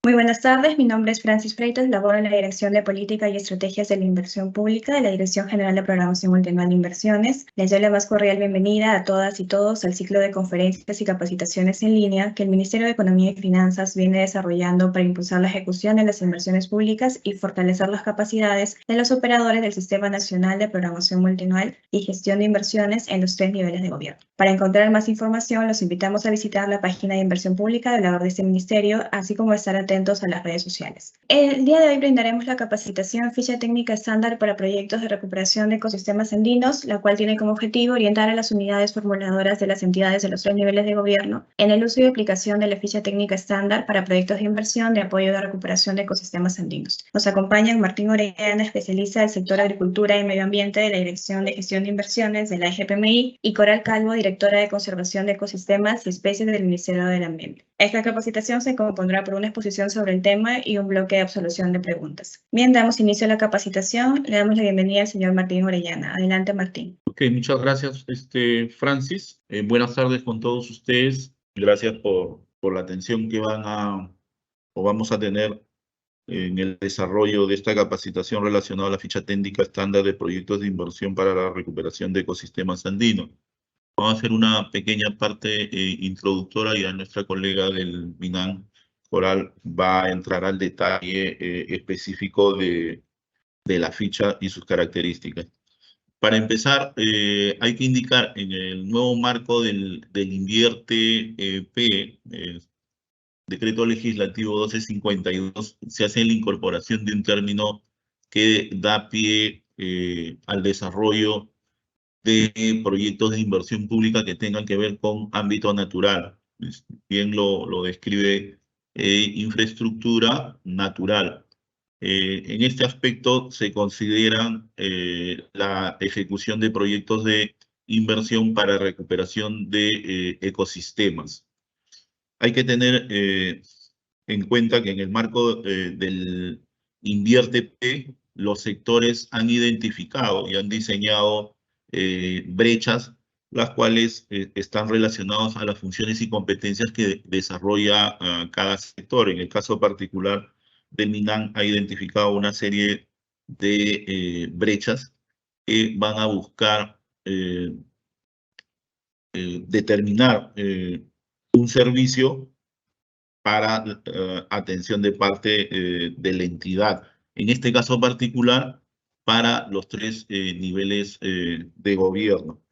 Muy buenas tardes, mi nombre es Francis Freitas, laboro en la Dirección de Política y Estrategias de la Inversión Pública de la Dirección General de Programación Multianual de Inversiones. Les doy la más cordial bienvenida a todas y todos al ciclo de conferencias y capacitaciones en línea que el Ministerio de Economía y Finanzas viene desarrollando para impulsar la ejecución de las inversiones públicas y fortalecer las capacidades de los operadores del Sistema Nacional de Programación Multianual y Gestión de Inversiones en los 3 niveles de gobierno. Para encontrar más información, los invitamos a visitar la página de Inversión Pública de la web de este ministerio, así como estar atentos a las redes sociales. El día de hoy brindaremos la capacitación Ficha Técnica Estándar para Proyectos de Recuperación de Ecosistemas Andinos, la cual tiene como objetivo orientar a las unidades formuladoras de las entidades de los 3 niveles de gobierno en el uso y aplicación de la Ficha Técnica Estándar para proyectos de inversión de apoyo de recuperación de ecosistemas andinos. Nos acompañan Martín Orellana, especialista del sector Agricultura y Medio Ambiente de la Dirección de Gestión de Inversiones de la EGPMI, y Coral Calvo, directora de Conservación de Ecosistemas y Especies del Ministerio del Ambiente. Esta capacitación se compondrá por una exposición sobre el tema y un bloque de absolución de preguntas. Bien, damos inicio a la capacitación. Le damos la bienvenida al señor Martín Orellana. Adelante, Martín. Ok, muchas gracias, Francis. Buenas tardes con todos ustedes. Gracias por la atención que vamos a tener en el desarrollo de esta capacitación relacionada a la ficha técnica estándar de proyectos de inversión para la recuperación de ecosistemas andinos. Vamos a hacer una pequeña parte introductoria y a nuestra colega del MINAN, Coral, va a entrar al detalle específico de la ficha y sus características. Para empezar, hay que indicar en el nuevo marco del Invierte P, Decreto Legislativo 1252, se hace la incorporación de un término que da pie al desarrollo de proyectos de inversión pública que tengan que ver con ámbito natural. Bien lo describe infraestructura natural. En este aspecto se consideran la ejecución de proyectos de inversión para recuperación de ecosistemas. Hay que tener en cuenta que en el marco del Invierte P, los sectores han identificado y han diseñado brechas, las cuales están relacionadas a las funciones y competencias que desarrolla cada sector. En el caso particular del MINAN ha identificado una serie de brechas que van a buscar determinar un servicio para atención de parte de la entidad. En este caso particular, para los 3 niveles de gobierno.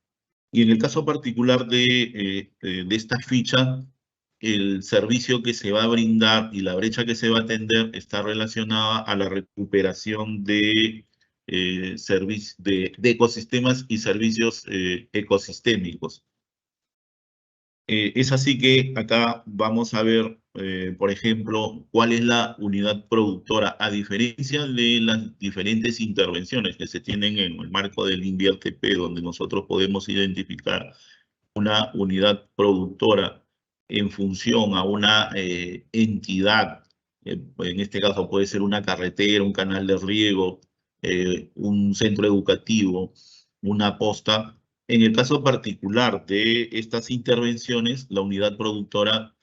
Y en el caso particular de esta ficha, el servicio que se va a brindar y la brecha que se va a atender está relacionada a la recuperación de ecosistemas y servicios ecosistémicos. Es así que acá vamos a ver, por ejemplo, cuál es la unidad productora, a diferencia de las diferentes intervenciones que se tienen en el marco del Invierte P, donde nosotros podemos identificar una unidad productora en función a una entidad. En este caso puede ser una carretera, un canal de riego, un centro educativo, una posta. En el caso particular de estas intervenciones, la unidad productora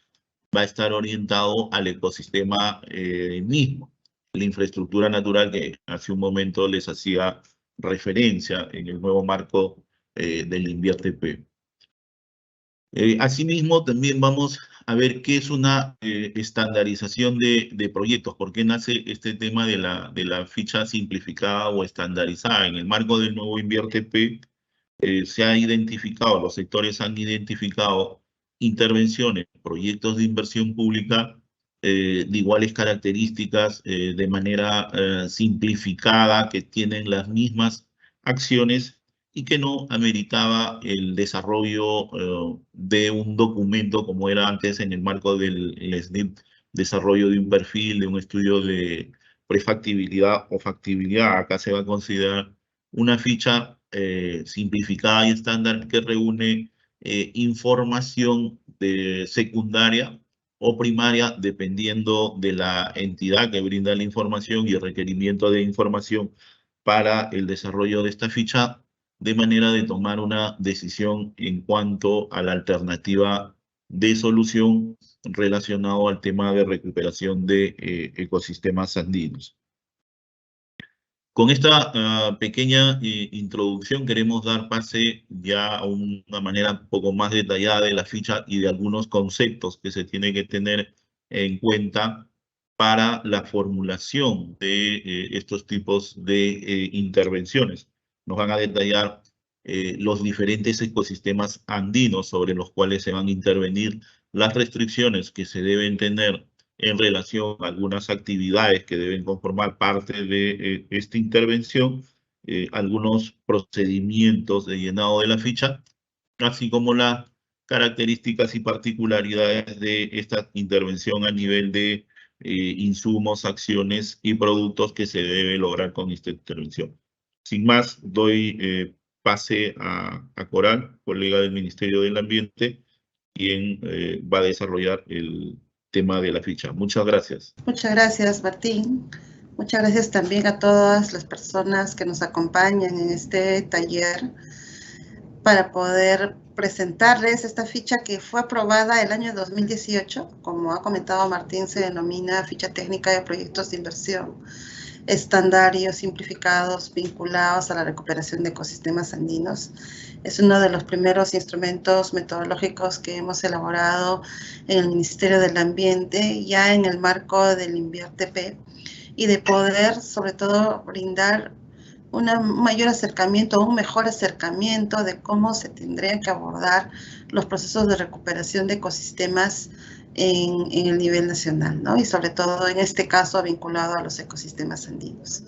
va a estar orientado al ecosistema mismo, la infraestructura natural que hace un momento les hacía referencia en el nuevo marco del Invierte P. Asimismo, también vamos a ver qué es una estandarización de proyectos, por qué nace este tema de la ficha simplificada o estandarizada. En el marco del nuevo Invierte P, se ha identificado, los sectores han identificado intervenciones, proyectos de inversión pública de iguales características, de manera simplificada, que tienen las mismas acciones y que no ameritaba el desarrollo de un documento como era antes en el marco del SNIP, desarrollo de un perfil, de un estudio de prefactibilidad o factibilidad. Acá se va a considerar una ficha simplificada y estándar que reúne información secundaria o primaria, dependiendo de la entidad que brinda la información y el requerimiento de información para el desarrollo de esta ficha, de manera de tomar una decisión en cuanto a la alternativa de solución relacionado al tema de recuperación de ecosistemas andinos. Con esta pequeña introducción queremos dar pase ya a una manera un poco más detallada de la ficha y de algunos conceptos que se tiene que tener en cuenta para la formulación de estos tipos de intervenciones. Nos van a detallar los diferentes ecosistemas andinos sobre los cuales se van a intervenir, las restricciones que se deben tener en relación a algunas actividades que deben conformar parte de esta intervención, algunos procedimientos de llenado de la ficha, así como las características y particularidades de esta intervención a nivel de insumos, acciones y productos que se debe lograr con esta intervención. Sin más, doy pase a Coral, colega del Ministerio del Ambiente, quien va a desarrollar el tema de la ficha. Muchas gracias. Muchas gracias, Martín. Muchas gracias también a todas las personas que nos acompañan en este taller para poder presentarles esta ficha que fue aprobada el año 2018. Como ha comentado Martín, se denomina Ficha Técnica de Proyectos de Inversión Estandarios Simplificados vinculados a la recuperación de ecosistemas andinos. Es uno de los primeros instrumentos metodológicos que hemos elaborado en el Ministerio del Ambiente, ya en el marco del INVIERTP, y de poder, sobre todo, brindar un mayor acercamiento, un mejor acercamiento de cómo se tendrían que abordar los procesos de recuperación de ecosistemas en el nivel nacional, ¿no? Y sobre todo en este caso vinculado a los ecosistemas andinos.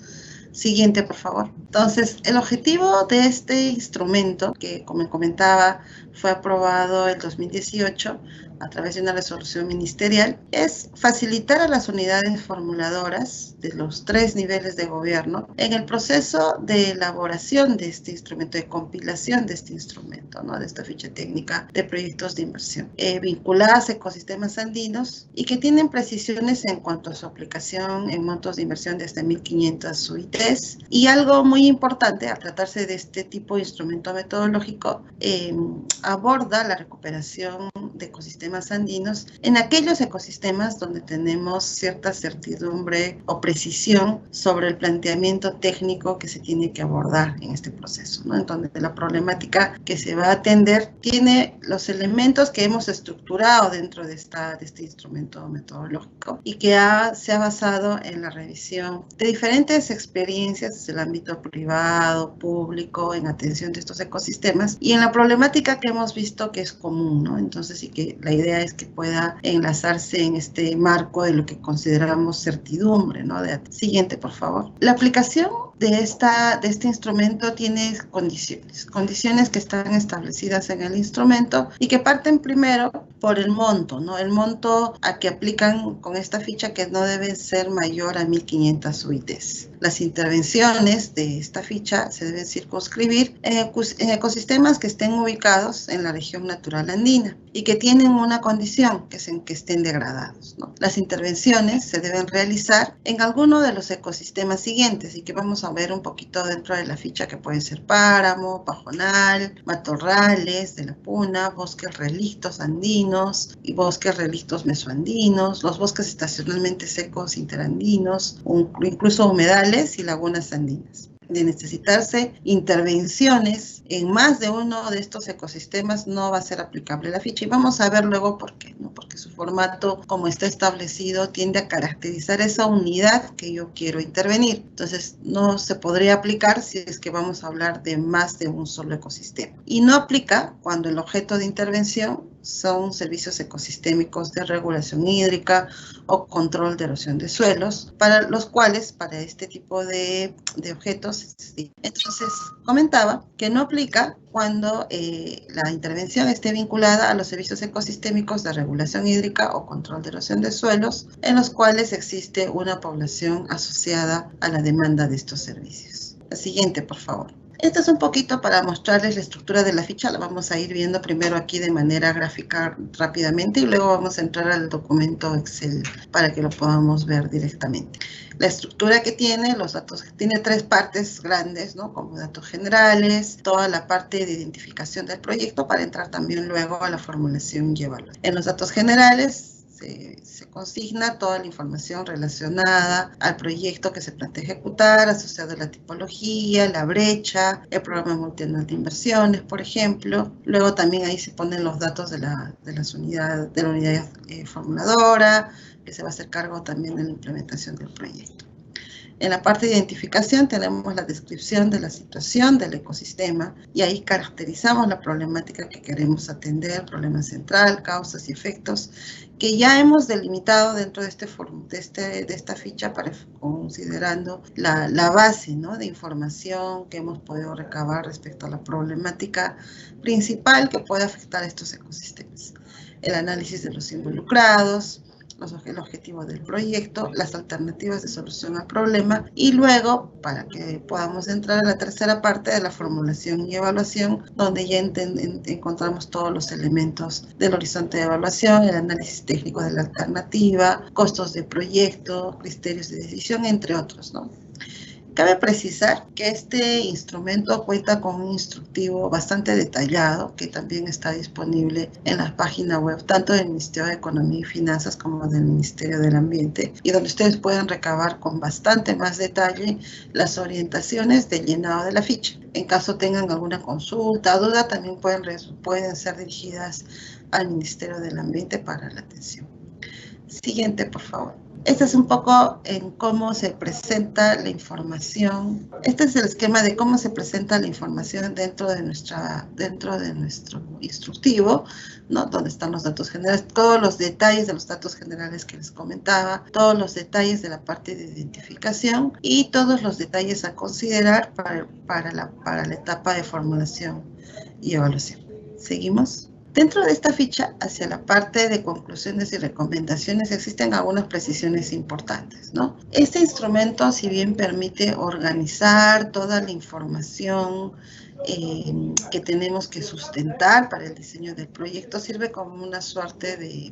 Siguiente, por favor. Entonces, el objetivo de este instrumento, que como comentaba, fue aprobado en 2018 a través de una resolución ministerial, es facilitar a las unidades formuladoras de los 3 niveles de gobierno en el proceso de elaboración de este instrumento, de compilación de este instrumento, ¿no? De esta ficha técnica de proyectos de inversión, vinculadas a ecosistemas andinos y que tienen precisiones en cuanto a su aplicación en montos de inversión de hasta 1.500 UITs. Y algo muy importante, al tratarse de este tipo de instrumento metodológico, aborda la recuperación de ecosistemas andinos en aquellos ecosistemas donde tenemos cierta certidumbre o precisión sobre el planteamiento técnico que se tiene que abordar en este proceso, ¿no? En donde la problemática que se va a atender tiene los elementos que hemos estructurado dentro de este instrumento metodológico y que se ha basado en la revisión de diferentes experiencias desde el ámbito privado, público, en atención de estos ecosistemas y en la problemática que hemos visto que es común, ¿no? Entonces, sí que la idea es que pueda enlazarse en este marco de lo que consideramos certidumbre, ¿no? Siguiente, por favor. La aplicación de este instrumento tiene condiciones que están establecidas en el instrumento y que parten primero por el monto, ¿no? El monto a que aplican con esta ficha, que no debe ser mayor a 1.500 UITs. Las intervenciones de esta ficha se deben circunscribir en ecosistemas que estén ubicados en la región natural andina y que tienen una condición, que es en que estén degradados, ¿no? Las intervenciones se deben realizar en alguno de los ecosistemas siguientes y que vamos a ver un poquito dentro de la ficha, que pueden ser páramo, pajonal, matorrales de la puna, bosques relictos andinos y bosques relictos mesoandinos, los bosques estacionalmente secos interandinos, incluso humedales y lagunas andinas. De necesitarse intervenciones en más de uno de estos ecosistemas, no va a ser aplicable la ficha. Y vamos a ver luego por qué, ¿no? Porque su formato, como está establecido, tiende a caracterizar esa unidad que yo quiero intervenir. Entonces, no se podría aplicar si es que vamos a hablar de más de un solo ecosistema. Y no aplica cuando el objeto de intervención son servicios ecosistémicos de regulación hídrica o control de erosión de suelos, para los cuales, para este tipo de objetos, entonces comentaba que no aplica cuando la intervención esté vinculada a los servicios ecosistémicos de regulación hídrica o control de erosión de suelos, en los cuales existe una población asociada a la demanda de estos servicios. La siguiente, por favor. Esto es un poquito para mostrarles la estructura de la ficha. La vamos a ir viendo primero aquí de manera gráfica rápidamente y luego vamos a entrar al documento Excel para que lo podamos ver directamente. La estructura que tiene, los datos, tiene 3 partes grandes, ¿no? Como datos generales, toda la parte de identificación del proyecto para entrar también luego a la formulación y evaluación. En los datos generales se consigna toda la información relacionada al proyecto que se plantea ejecutar, asociado a la tipología, la brecha, el programa multianual de inversiones, por ejemplo. Luego también ahí se ponen los datos de la unidad formuladora, que se va a hacer cargo también de la implementación del proyecto. En la parte de identificación tenemos la descripción de la situación del ecosistema y ahí caracterizamos la problemática que queremos atender, problema central, causas y efectos, que ya hemos delimitado dentro de esta ficha considerando la base, ¿no?, de información que hemos podido recabar respecto a la problemática principal que puede afectar a estos ecosistemas. El análisis de los involucrados, el objetivo del proyecto, las alternativas de solución al problema y luego para que podamos entrar a la tercera parte de la formulación y evaluación, donde ya encontramos todos los elementos del horizonte de evaluación, el análisis técnico de la alternativa, costos de proyecto, criterios de decisión, entre otros, ¿no? Cabe precisar que este instrumento cuenta con un instructivo bastante detallado que también está disponible en la página web tanto del Ministerio de Economía y Finanzas como del Ministerio del Ambiente y donde ustedes pueden recabar con bastante más detalle las orientaciones del llenado de la ficha. En caso tengan alguna consulta o duda, también pueden ser dirigidas al Ministerio del Ambiente para la atención. Siguiente, por favor. Este es un poco en cómo se presenta la información. Este es el esquema de cómo se presenta la información dentro de nuestro instructivo, ¿no? Donde están los datos generales, todos los detalles de los datos generales que les comentaba, todos los detalles de la parte de identificación y todos los detalles a considerar para la etapa de formulación y evaluación. ¿Seguimos? Dentro de esta ficha, hacia la parte de conclusiones y recomendaciones, existen algunas precisiones importantes, ¿no? Este instrumento, si bien permite organizar toda la información que tenemos que sustentar para el diseño del proyecto, sirve como una suerte de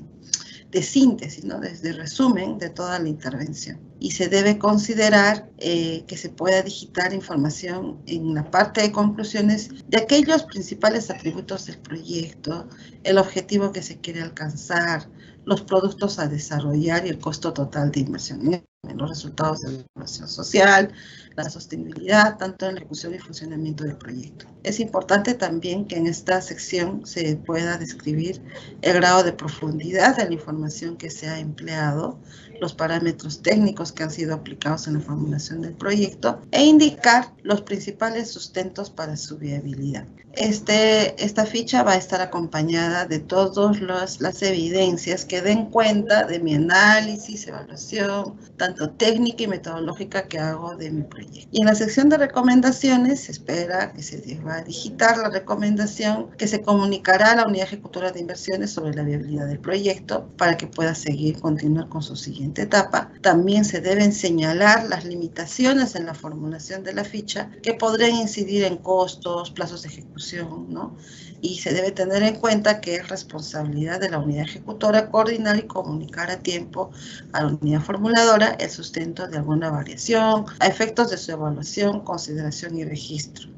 síntesis, ¿no?, de resumen de toda la intervención. Y se debe considerar que se pueda digitar información en la parte de conclusiones de aquellos principales atributos del proyecto, el objetivo que se quiere alcanzar, los productos a desarrollar y el costo total de inversión, los resultados de la evaluación social, la sostenibilidad, tanto en la ejecución y funcionamiento del proyecto. Es importante también que en esta sección se pueda describir el grado de profundidad de la información que se ha empleado, los parámetros técnicos que han sido aplicados en la formulación del proyecto e indicar los principales sustentos para su viabilidad. Esta ficha va a estar acompañada de todas las evidencias que den cuenta de mi análisis, evaluación, tanto técnica y metodológica que hago de mi proyecto. Y en la sección de recomendaciones se espera que se va a digitar la recomendación que se comunicará a la unidad ejecutora de inversiones sobre la viabilidad del proyecto para que pueda continuar con su siguiente etapa. También se deben señalar las limitaciones en la formulación de la ficha que podrían incidir en costos, plazos de ejecución, ¿no? Y se debe tener en cuenta que es responsabilidad de la unidad ejecutora coordinar y comunicar a tiempo a la unidad formuladora el sustento de alguna variación a efectos de su evaluación, consideración y registro,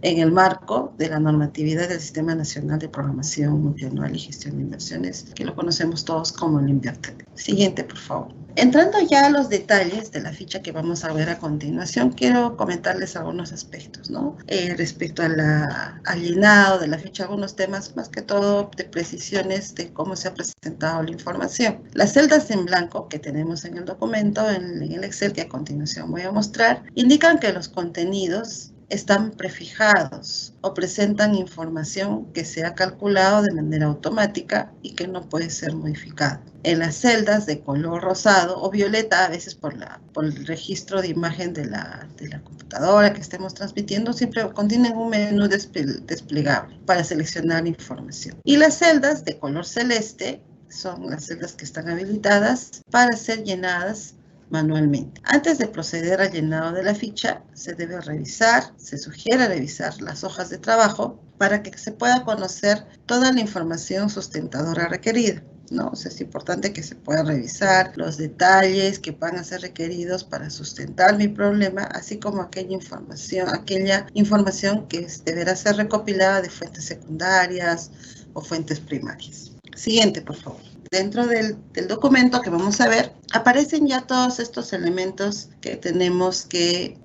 en el marco de la normatividad del Sistema Nacional de Programación Multianual y Gestión de Inversiones, que lo conocemos todos como el INVIRTEP. Siguiente, por favor. Entrando ya a los detalles de la ficha que vamos a ver a continuación, quiero comentarles algunos aspectos, ¿no? Respecto al llenado de la ficha, algunos temas más que todo de precisiones de cómo se ha presentado la información. Las celdas en blanco que tenemos en el documento, en el Excel que a continuación voy a mostrar, indican que los contenidos están prefijados o presentan información que se ha calculado de manera automática y que no puede ser modificada. En las celdas de color rosado o violeta, a veces por el registro de imagen de la computadora que estemos transmitiendo, siempre contienen un menú desplegable para seleccionar información. Y las celdas de color celeste son las celdas que están habilitadas para ser llenadas manualmente. Antes de proceder al llenado de la ficha, se sugiere revisar las hojas de trabajo para que se pueda conocer toda la información sustentadora requerida, ¿no? O sea, es importante que se pueda revisar los detalles que van a ser requeridos para sustentar mi problema, así como aquella información que deberá ser recopilada de fuentes secundarias o fuentes primarias. Siguiente, por favor. Dentro del documento que vamos a ver, aparecen ya todos estos elementos que tenemos que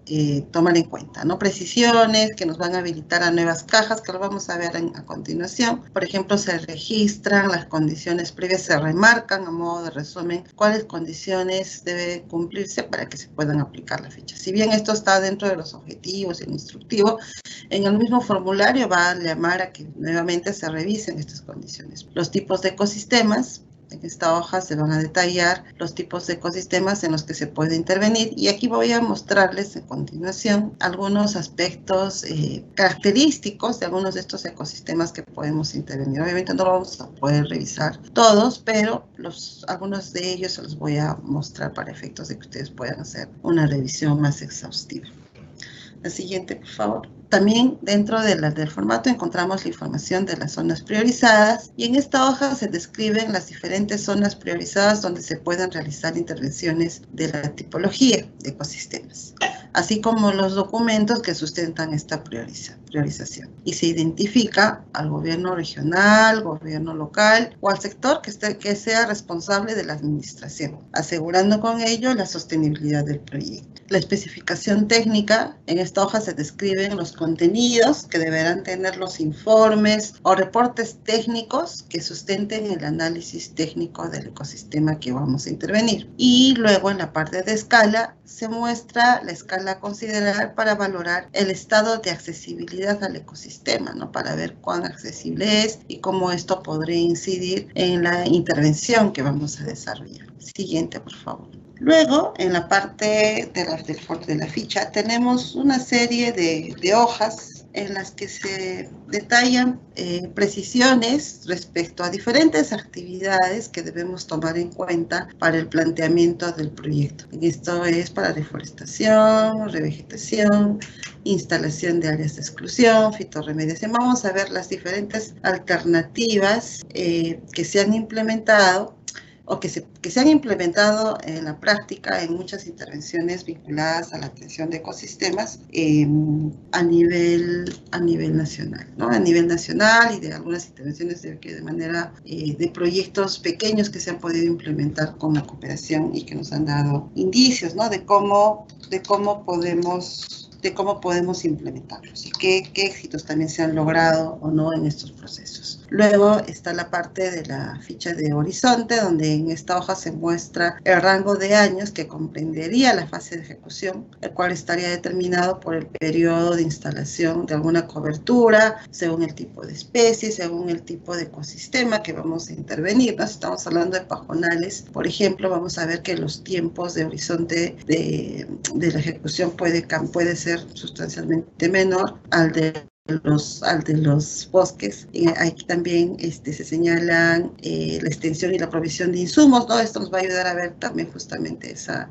tomar en cuenta, ¿no? Precisiones que nos van a habilitar a nuevas cajas, que lo vamos a ver a continuación. Por ejemplo, se registran las condiciones previas, se remarcan a modo de resumen cuáles condiciones deben cumplirse para que se puedan aplicar la ficha. Si bien esto está dentro de los objetivos y el instructivo, en el mismo formulario va a llamar a que nuevamente se revisen estas condiciones. Los tipos de ecosistemas. En esta hoja se van a detallar los tipos de ecosistemas en los que se puede intervenir y aquí voy a mostrarles a continuación algunos aspectos característicos de algunos de estos ecosistemas que podemos intervenir. Obviamente no vamos a poder revisar todos, pero algunos de ellos se los voy a mostrar para efectos de que ustedes puedan hacer una revisión más exhaustiva. La siguiente, por favor. También dentro del formato encontramos la información de las zonas priorizadas y en esta hoja se describen las diferentes zonas priorizadas donde se pueden realizar intervenciones de la tipología de ecosistemas, así como los documentos que sustentan esta priorización. Y se identifica al gobierno regional, gobierno local o al sector que sea responsable de la administración, asegurando con ello la sostenibilidad del proyecto. La especificación técnica, en esta hoja se describen los contenidos que deberán tener los informes o reportes técnicos que sustenten el análisis técnico del ecosistema que vamos a intervenir. Y luego en la parte de escala se muestra la escala a considerar para valorar el estado de accesibilidad al ecosistema, ¿no? Para ver cuán accesible es y cómo esto podría incidir en la intervención que vamos a desarrollar. Siguiente, por favor. Luego, en la parte de la ficha, tenemos una serie de hojas en las que se detallan precisiones respecto a diferentes actividades que debemos tomar en cuenta para el planteamiento del proyecto. Esto es para reforestación, revegetación, instalación de áreas de exclusión, fitorremediación. Vamos a ver las diferentes alternativas que se han implementado o que se han implementado en la práctica en muchas intervenciones vinculadas a la atención de ecosistemas a nivel nacional, ¿no? A nivel nacional y de algunas intervenciones de manera de proyectos pequeños que se han podido implementar con la cooperación y que nos han dado indicios, ¿no? de cómo podemos implementarlos y qué éxitos también se han logrado o no en estos procesos. Luego está la parte de la ficha de horizonte, donde en esta hoja se muestra el rango de años que comprendería la fase de ejecución, el cual estaría determinado por el periodo de instalación de alguna cobertura, según el tipo de especie, según el tipo de ecosistema que vamos a intervenir, ¿no? Si estamos hablando de pajonales, por ejemplo, vamos a ver que los tiempos de horizonte de la ejecución puede ser sustancialmente menor al de los bosques. Aquí también se señalan la extensión y la provisión de insumos, ¿no? Esto nos va a ayudar a ver también justamente esa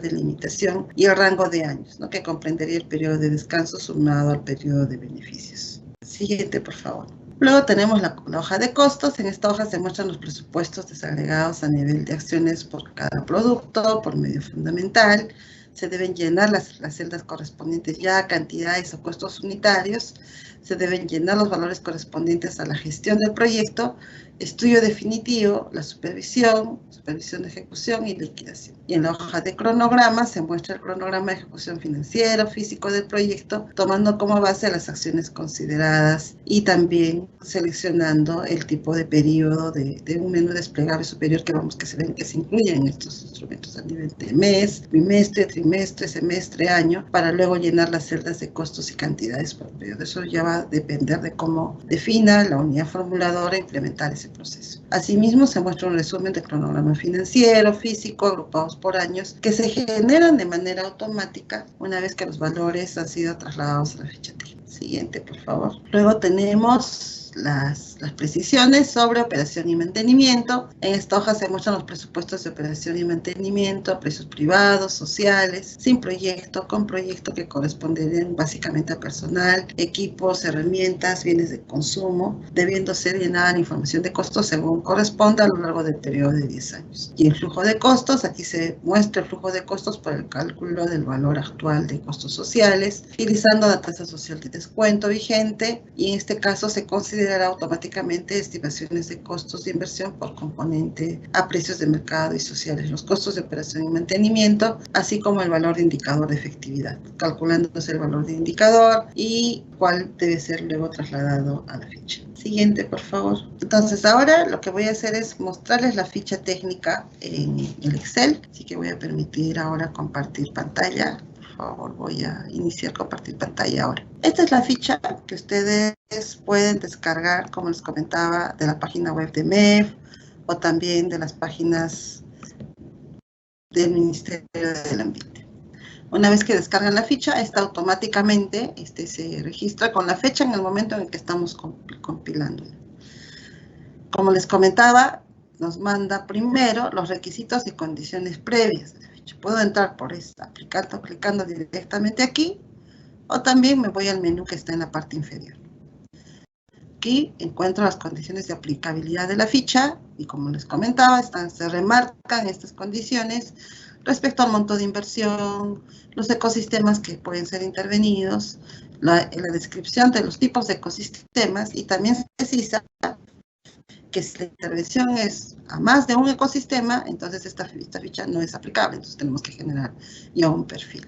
delimitación y el rango de años, ¿no? Que comprendería el periodo de descanso sumado al periodo de beneficios. Siguiente, por favor. Luego tenemos la hoja de costos. En esta hoja se muestran los presupuestos desagregados a nivel de acciones por cada producto, por medio fundamental. Se deben llenar las celdas correspondientes ya a cantidades o costos unitarios. Se deben llenar los valores correspondientes a la gestión del proyecto, estudio definitivo, la supervisión de ejecución y liquidación. Y en la hoja de cronograma se muestra el cronograma de ejecución financiero, físico del proyecto, tomando como base las acciones consideradas y también seleccionando el tipo de periodo de un menú desplegable superior que se incluyen en estos instrumentos a nivel de mes, bimestre, trimestre, semestre, año, para luego llenar las celdas de costos y cantidades por periodo. Eso ya va a depender de cómo defina la unidad formuladora implementar ese proceso. Asimismo, se muestra un resumen del cronograma financiero, físico, agrupados por años, que se generan de manera automática una vez que los valores han sido trasladados a la ficha técnica. Siguiente, por favor. Luego tenemos las las precisiones sobre operación y mantenimiento. En esta hoja se muestran los presupuestos de operación y mantenimiento, precios privados, sociales, sin proyecto, con proyecto, que corresponderían básicamente a personal, equipos, herramientas, bienes de consumo, debiendo ser llenada la información de costos según corresponda a lo largo del periodo de 10 años. Y el flujo de costos, aquí se muestra el flujo de costos por el cálculo del valor actual de costos sociales, utilizando la tasa social de descuento vigente, y en este caso se considerará automáticamente estimaciones de costos de inversión por componente a precios de mercado y sociales, los costos de operación y mantenimiento, así como el valor de indicador de efectividad, calculándose el valor de indicador y cuál debe ser luego trasladado a la ficha. Siguiente, por favor. Entonces, ahora lo que voy a hacer es mostrarles la ficha técnica en el Excel, así que voy a permitir ahora compartir pantalla. Por favor, voy a iniciar compartir pantalla ahora. Esta es la ficha que ustedes pueden descargar, como les comentaba, de la página web de MEF o también de las páginas del Ministerio del Ambiente. Una vez que descargan la ficha, esta automáticamente se registra con la fecha en el momento en el que estamos compilándola. Como les comentaba, nos manda primero los requisitos y condiciones previas de la ficha. Puedo entrar por esta, clicando directamente aquí, o también me voy al menú que está en la parte inferior. Aquí encuentro las condiciones de aplicabilidad de la ficha, y como les comentaba, se remarcan estas condiciones respecto al monto de inversión, los ecosistemas que pueden ser intervenidos, la descripción de los tipos de ecosistemas, y también se precisa que si la intervención es a más de un ecosistema, entonces esta ficha no es aplicable, entonces tenemos que generar ya un perfil.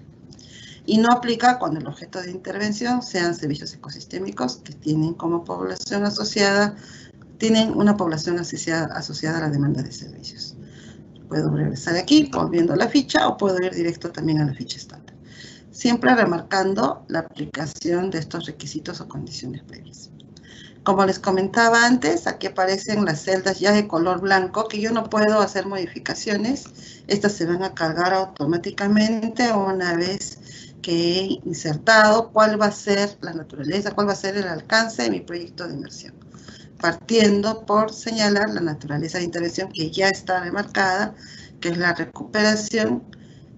Y no aplica cuando el objeto de intervención sean servicios ecosistémicos que tienen como población asociada, tienen una población asociada a la demanda de servicios. Puedo regresar aquí, volviendo a la ficha, o puedo ir directo también a la ficha estándar. Siempre remarcando la aplicación de estos requisitos o condiciones previas. Como les comentaba antes, aquí aparecen las celdas ya de color blanco, que yo no puedo hacer modificaciones. Estas se van a cargar automáticamente una vez que he insertado cuál va a ser la naturaleza, cuál va a ser el alcance de mi proyecto de inversión, partiendo por señalar la naturaleza de intervención que ya está remarcada, que es la recuperación.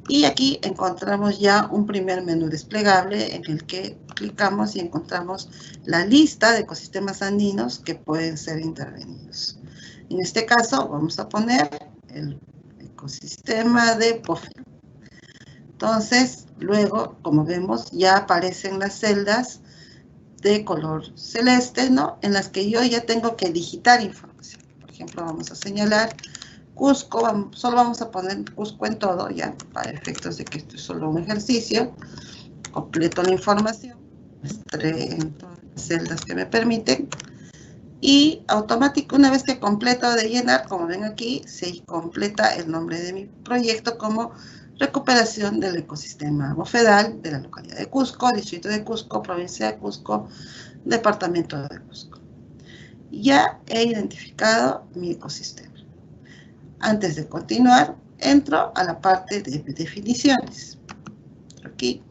Y aquí encontramos ya un primer menú desplegable en el que clicamos y encontramos la lista de ecosistemas andinos que pueden ser intervenidos. En este caso vamos a poner el ecosistema de Pofel. Entonces, luego, como vemos, ya aparecen las celdas de color celeste, ¿no? En las que yo ya tengo que digitar información. Por ejemplo, vamos a señalar Cusco, solo vamos a poner Cusco en todo, ya, para efectos de que esto es solo un ejercicio. Completo la información, muestré en todas las celdas que me permiten, y automático, una vez que completo de llenar, como ven aquí, se completa el nombre de mi proyecto como recuperación del ecosistema bofedal de la localidad de Cusco, distrito de Cusco, provincia de Cusco, departamento de Cusco. Ya he identificado mi ecosistema. Antes de continuar, entro a la parte de definiciones. Aquí.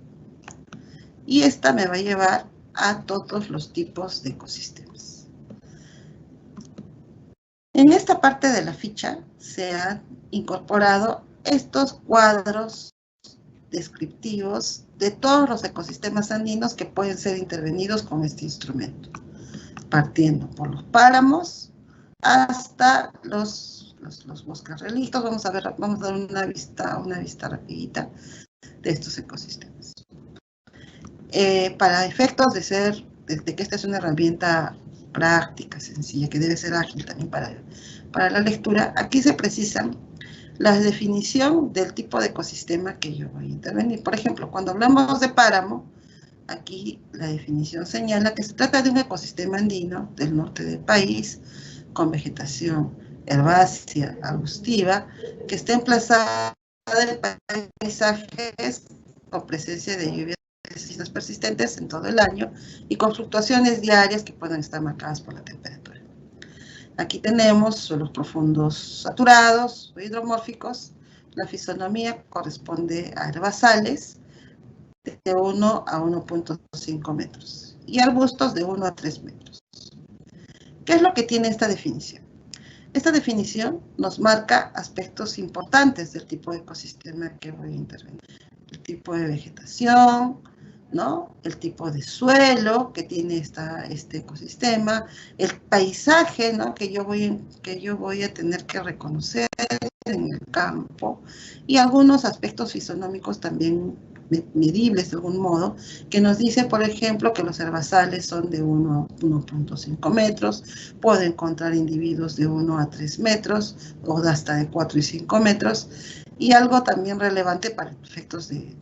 Y esta me va a llevar a todos los tipos de ecosistemas. En esta parte de la ficha se han incorporado estos cuadros descriptivos de todos los ecosistemas andinos que pueden ser intervenidos con este instrumento, partiendo por los páramos hasta los bosques relictos. Vamos a dar una vista rapidita de estos ecosistemas. Para efectos de que esta es una herramienta práctica, sencilla, que debe ser ágil también para la lectura, aquí se precisan la definición del tipo de ecosistema que yo voy a intervenir. Por ejemplo, cuando hablamos de páramo, aquí la definición señala que se trata de un ecosistema andino del norte del país, con vegetación herbácea, arbustiva, que está emplazada en paisajes con presencia de lluvias persistentes en todo el año y con fluctuaciones diarias que pueden estar marcadas por la temperatura. Aquí tenemos suelos profundos saturados o hidromórficos. La fisonomía corresponde a herbazales de 1 a 1.5 metros y arbustos de 1 a 3 metros. ¿Qué es lo que tiene esta definición? Esta definición nos marca aspectos importantes del tipo de ecosistema que voy a intervenir. El tipo de vegetación, ¿no? El tipo de suelo que tiene este ecosistema, el paisaje, ¿no? que yo voy a tener que reconocer en el campo, y algunos aspectos fisonómicos también medibles de algún modo, que nos dice, por ejemplo, que los herbazales son de 1 a 1.5 metros, puedo encontrar individuos de 1 a 3 metros, o hasta de 4 y 5 metros, y algo también relevante para efectos del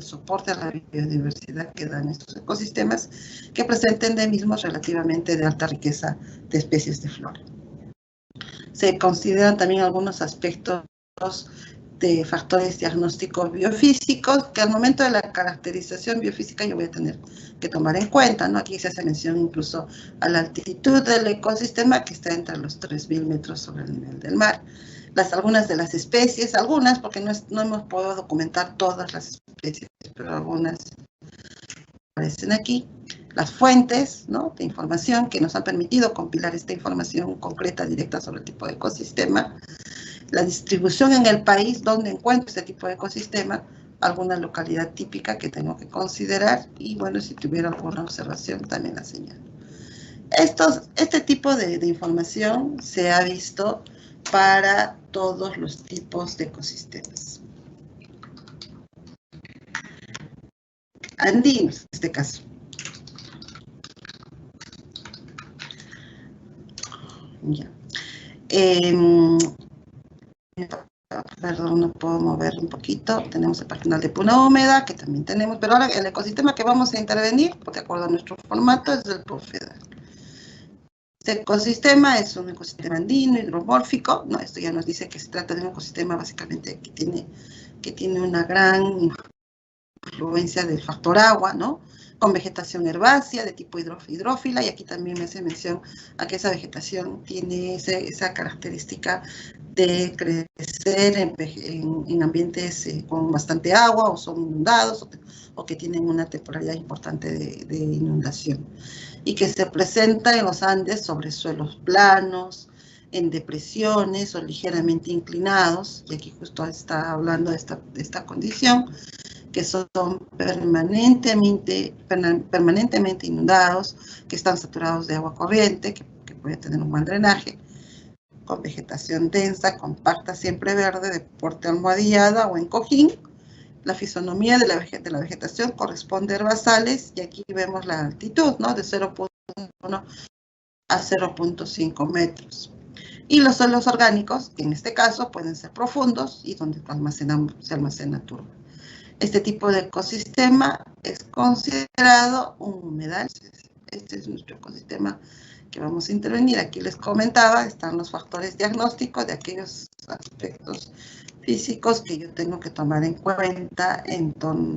soporte a la biodiversidad que dan estos ecosistemas, que presenten endemismos relativamente de alta riqueza de especies de flora. Se consideran también algunos aspectos de factores diagnósticos biofísicos, que al momento de la caracterización biofísica yo voy a tener que tomar en cuenta, ¿no? Aquí se hace mención incluso a la altitud del ecosistema, que está entre los 3.000 metros sobre el nivel del mar. Algunas de las especies, algunas, porque no hemos podido documentar todas las especies, pero algunas aparecen aquí. Las fuentes, ¿no? de información que nos han permitido compilar esta información concreta, directa sobre el tipo de ecosistema. La distribución en el país donde encuentro este tipo de ecosistema, alguna localidad típica que tengo que considerar, y bueno, si tuviera alguna observación también la señalo. Este tipo de información se ha visto para todos los tipos de ecosistemas. Andinos, en este caso. Ya. Perdón, no puedo mover un poquito. Tenemos el parquinal de Puna Húmeda, que también tenemos, pero ahora el ecosistema que vamos a intervenir, de acuerdo a nuestro formato, es el Bofedal. Este ecosistema es un ecosistema andino, hidromórfico, ¿no? Esto ya nos dice que se trata de un ecosistema básicamente que tiene una gran influencia del factor agua, ¿no? Con vegetación herbácea de tipo hidrófila, y aquí también me hace mención a que esa vegetación tiene esa característica de crecer en ambientes con bastante agua, o son inundados, o que tienen una temporalidad importante de inundación, y que se presenta en los Andes sobre suelos planos, en depresiones o ligeramente inclinados, y aquí justo está hablando de esta condición, que son permanentemente inundados, que están saturados de agua corriente, que puede tener un mal drenaje, con vegetación densa, compacta, siempre verde, de porte almohadillada o en cojín. La fisonomía de la vegetación corresponde a herbazales, y aquí vemos la altitud, ¿no? de 0.1 a 0.5 metros. Y los suelos orgánicos, que en este caso pueden ser profundos y donde se almacena turba. Este tipo de ecosistema es considerado un humedal. Este es nuestro ecosistema que vamos a intervenir. Aquí les comentaba, están los factores diagnósticos de aquellos aspectos físicos que yo tengo que tomar en cuenta en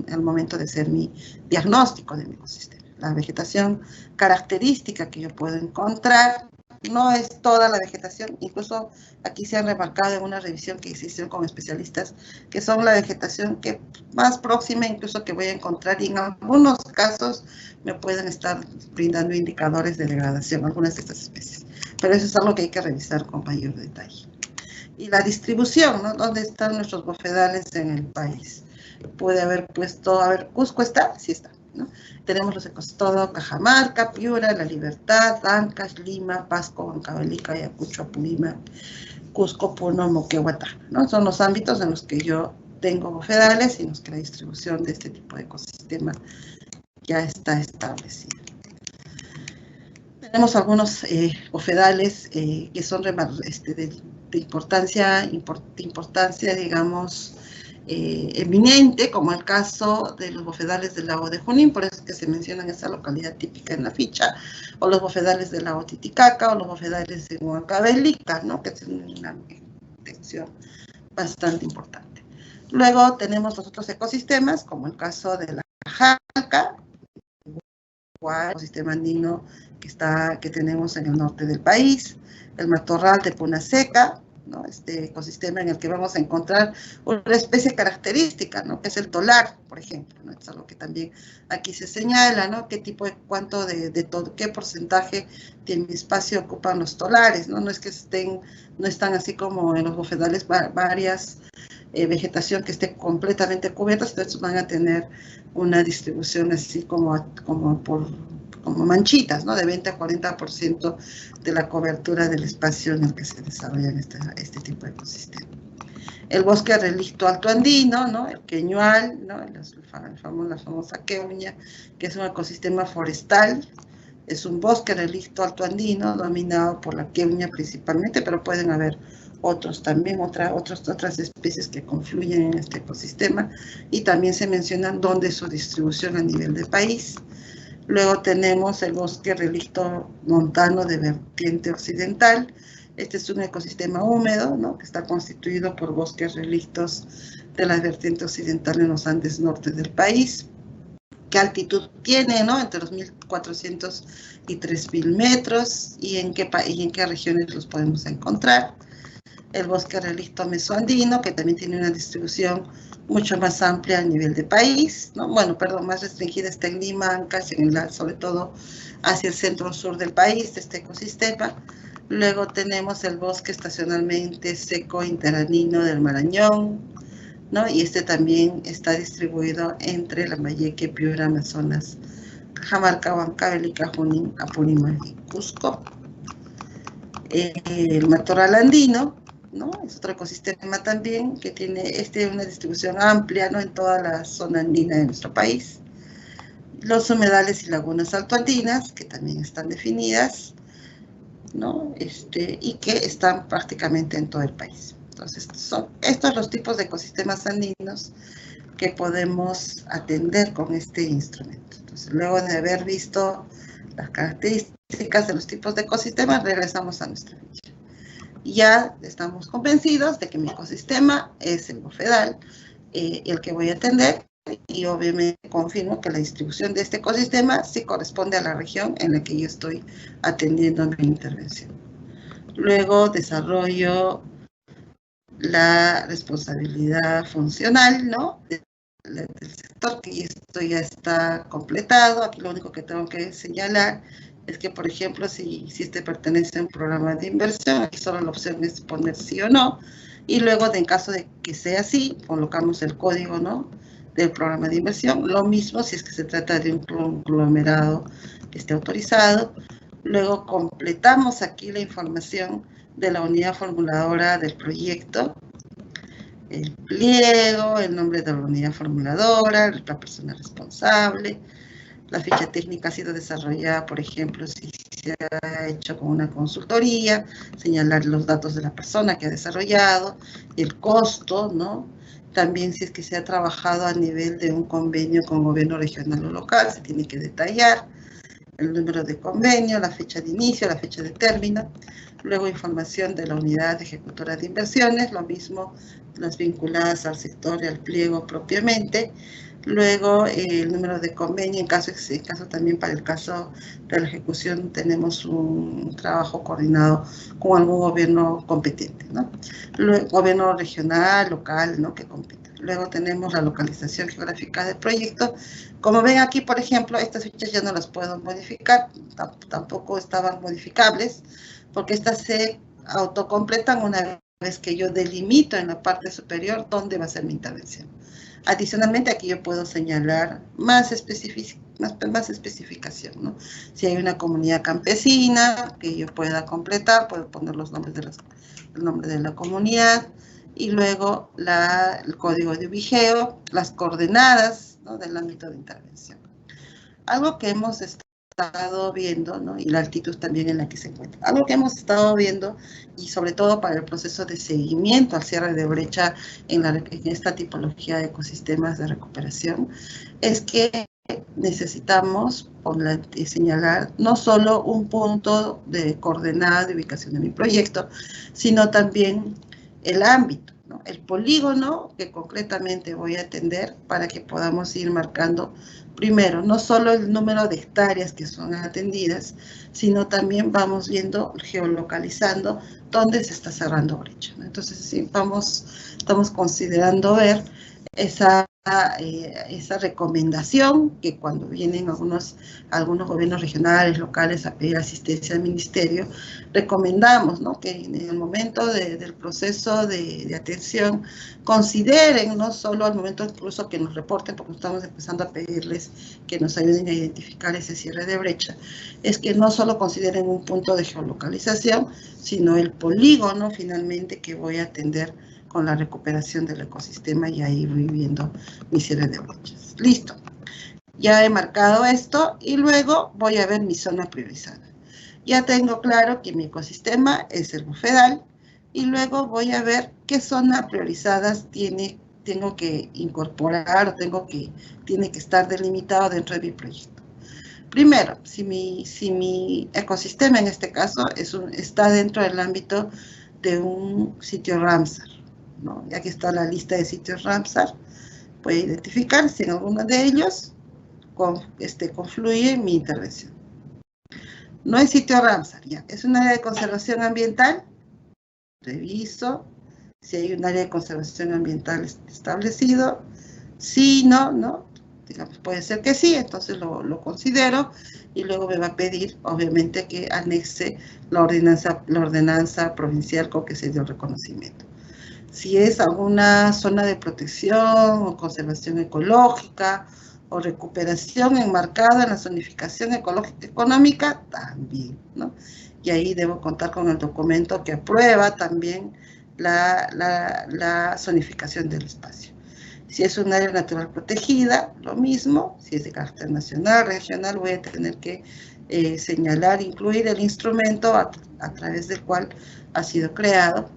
el momento de hacer mi diagnóstico de mi ecosistema. La vegetación característica que yo puedo encontrar no es toda la vegetación, incluso aquí se han remarcado en una revisión que se hizo con especialistas, que son la vegetación que más próxima incluso que voy a encontrar, y en algunos casos me pueden estar brindando indicadores de degradación, algunas de estas especies. Pero eso es algo que hay que revisar con mayor detalle. Y la distribución, ¿no? ¿Dónde están nuestros bofedales en el país? Puede haber puesto, a ver, ¿Cusco está? Sí está, ¿no? Tenemos los ecosistemas Cajamarca, Piura, La Libertad, Ancash, Lima, Pasco, Huancavelica, Ayacucho, Apurímac, Cusco, Puno, Moquegua, ¿no? Son los ámbitos en los que yo tengo bofedales y en los que la distribución de este tipo de ecosistema ya está establecida. Tenemos algunos bofedales que son de importancia, digamos, eminente, como el caso de los bofedales del lago de Junín, por eso es que se menciona esa localidad típica en la ficha, o los bofedales del lago Titicaca, o los bofedales de Huancavelica, ¿no? que es una extensión bastante importante. Luego tenemos los otros ecosistemas, como el caso de la Jalca, el ecosistema andino que tenemos en el norte del país, el matorral de Puna Seca, ¿no? Este ecosistema en el que vamos a encontrar una especie característica, ¿no? Que es el tolar, por ejemplo, ¿no? Es algo que también aquí se señala, ¿no? Qué tipo de, cuánto de todo, qué porcentaje de mi espacio ocupan los tolares, ¿no? No es que no están así como en los bofedales varias vegetación que esté completamente cubierta, entonces van a tener una distribución así como manchitas, ¿no? De 20 a 40% de la cobertura del espacio en el que se desarrollan este tipo de ecosistemas. El bosque relicto alto andino, ¿no? El queñual, ¿no? La famosa queuña, que es un ecosistema forestal. Es un bosque relicto alto andino dominado por la queuña principalmente, pero pueden haber otros también, otras especies que confluyen en este ecosistema, y también se mencionan dónde es su distribución a nivel de país. Luego tenemos el bosque relicto montano de vertiente occidental. Este es un ecosistema húmedo, ¿no? Que está constituido por bosques relictos de la vertiente occidental en los Andes norte del país. ¿Qué altitud tiene, no? Entre los 1.400 y 3.000 metros, y en qué regiones los podemos encontrar. El bosque relicto mesoandino, que también tiene una distribución mucho más amplia a nivel de país, ¿no? Bueno, perdón, más restringida está en Lima, Ancash, sobre todo hacia el centro-sur del país, de este ecosistema. Luego tenemos el bosque estacionalmente seco interandino del Marañón, ¿no? Y este también está distribuido entre Lambayeque, Piura, Amazonas, Cajamarca, Huancavelica, Junín, Apurímac y Cusco. El matorral andino, ¿no? Es otro ecosistema también que tiene una distribución amplia, ¿no? En toda la zona andina de nuestro país. Los humedales y lagunas altoandinas, que también están definidas, ¿no? Y que están prácticamente en todo el país. Entonces, son estos los tipos de ecosistemas andinos que podemos atender con este instrumento. Entonces, luego de haber visto las características de los tipos de ecosistemas, regresamos a nuestra ficha. Ya estamos convencidos de que mi ecosistema es el bofedal, el que voy a atender, y obviamente confirmo que la distribución de este ecosistema sí corresponde a la región en la que yo estoy atendiendo mi intervención. Luego desarrollo la responsabilidad funcional, ¿no? Del sector, que esto ya está completado. Aquí lo único que tengo que señalar es que, por ejemplo, si este pertenece a un programa de inversión, aquí solo la opción es poner sí o no, y luego, en caso de que sea así, colocamos el código, ¿no?, del programa de inversión. Lo mismo si es que se trata de un conglomerado que esté autorizado. Luego completamos aquí la información de la unidad formuladora del proyecto, el pliego, el nombre de la unidad formuladora, la persona responsable. La ficha técnica ha sido desarrollada, por ejemplo, si se ha hecho con una consultoría, señalar los datos de la persona que ha desarrollado, el costo, ¿no? También si es que se ha trabajado a nivel de un convenio con gobierno regional o local, se tiene que detallar el número de convenio, la fecha de inicio, la fecha de término. Luego información de la unidad ejecutora de inversiones, lo mismo las vinculadas al sector y al pliego propiamente. Luego el número de convenio, en caso también para el caso de la ejecución tenemos un trabajo coordinado con algún gobierno competente, ¿no? Luego, gobierno regional, local, ¿no?, que compete. Luego tenemos la localización geográfica del proyecto. Como ven aquí, por ejemplo, estas fichas ya no las puedo modificar, tampoco estaban modificables, porque estas se autocompletan una vez que yo delimito en la parte superior dónde va a ser mi intervención. Adicionalmente, aquí yo puedo señalar más especificación, ¿no? Si hay una comunidad campesina que yo pueda completar, puedo poner los nombres el nombre de la comunidad, y luego el código de ubigeo, las coordenadas, ¿no?, del ámbito de intervención. Algo que hemos estado viendo, ¿no?, y la altitud también en la que se encuentra. Algo que hemos estado viendo, y sobre todo para el proceso de seguimiento al cierre de brecha en esta tipología de ecosistemas de recuperación, es que necesitamos señalar no solo un punto de coordenada de ubicación de mi proyecto, sino también el ámbito, ¿no? El polígono que concretamente voy a atender para que podamos ir marcando primero, no solo el número de hectáreas que son atendidas, sino también vamos viendo, geolocalizando dónde se está cerrando brecha, ¿no? Entonces, sí, estamos considerando ver esa recomendación que cuando vienen algunos gobiernos regionales, locales a pedir asistencia al ministerio, recomendamos, ¿no?, que en el momento del proceso de atención consideren, no solo al momento incluso que nos reporten, porque estamos empezando a pedirles que nos ayuden a identificar ese cierre de brecha, es que no solo consideren un punto de geolocalización, sino el polígono finalmente que voy a atender con la recuperación del ecosistema, y ahí voy viendo mi cierre de brechas. Listo. Ya he marcado esto y luego voy a ver mi zona priorizada. Ya tengo claro que mi ecosistema es el bufedal y luego voy a ver qué zona priorizadas tengo que incorporar o tiene que estar delimitado dentro de mi proyecto. Primero, si mi ecosistema en este caso está dentro del ámbito de un sitio Ramsar, ¿no? Y aquí está la lista de sitios Ramsar. Puede identificar si en alguno de ellos confluye mi intervención. No es sitio Ramsar, ya. Es un área de conservación ambiental. Reviso si hay un área de conservación ambiental establecido. Sí, no. Digamos, puede ser que sí, entonces lo considero y luego me va a pedir, obviamente, que anexe la ordenanza provincial con que se dio el reconocimiento. Si es alguna zona de protección o conservación ecológica o recuperación enmarcada en la zonificación ecológica económica, también, ¿no? Y ahí debo contar con el documento que aprueba también la zonificación del espacio. Si es un área natural protegida, lo mismo. Si es de carácter nacional, regional, voy a tener que señalar, incluir el instrumento a través del cual ha sido creado.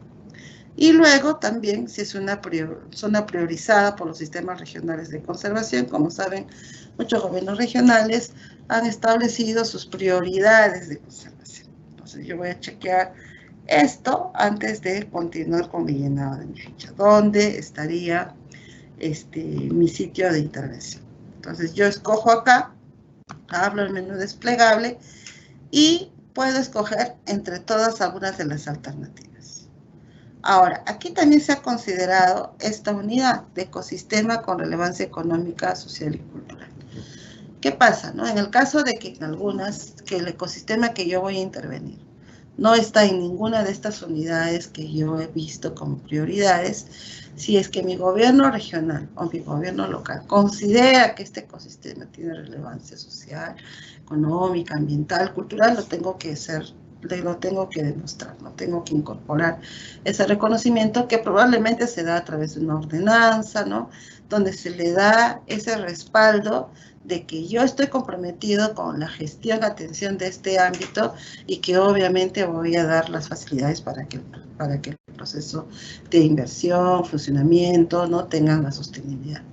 Y luego también, si es una zona priorizada por los sistemas regionales de conservación, como saben, muchos gobiernos regionales han establecido sus prioridades de conservación. Entonces yo voy a chequear esto antes de continuar con mi llenado de mi ficha. ¿Dónde estaría mi sitio de intervención? Entonces yo escojo acá, abro el menú desplegable y puedo escoger entre todas algunas de las alternativas. Ahora, aquí también se ha considerado esta unidad de ecosistema con relevancia económica, social y cultural. ¿Qué pasa, no? En el caso de que que el ecosistema que yo voy a intervenir no está en ninguna de estas unidades que yo he visto como prioridades, si es que mi gobierno regional o mi gobierno local considera que este ecosistema tiene relevancia social, económica, ambiental, cultural, lo tengo que demostrar, no tengo que incorporar ese reconocimiento que probablemente se da a través de una ordenanza, ¿no?, donde se le da ese respaldo de que yo estoy comprometido con la gestión, atención de este ámbito y que obviamente voy a dar las facilidades para que el proceso de inversión, funcionamiento, no tengan la sostenibilidad.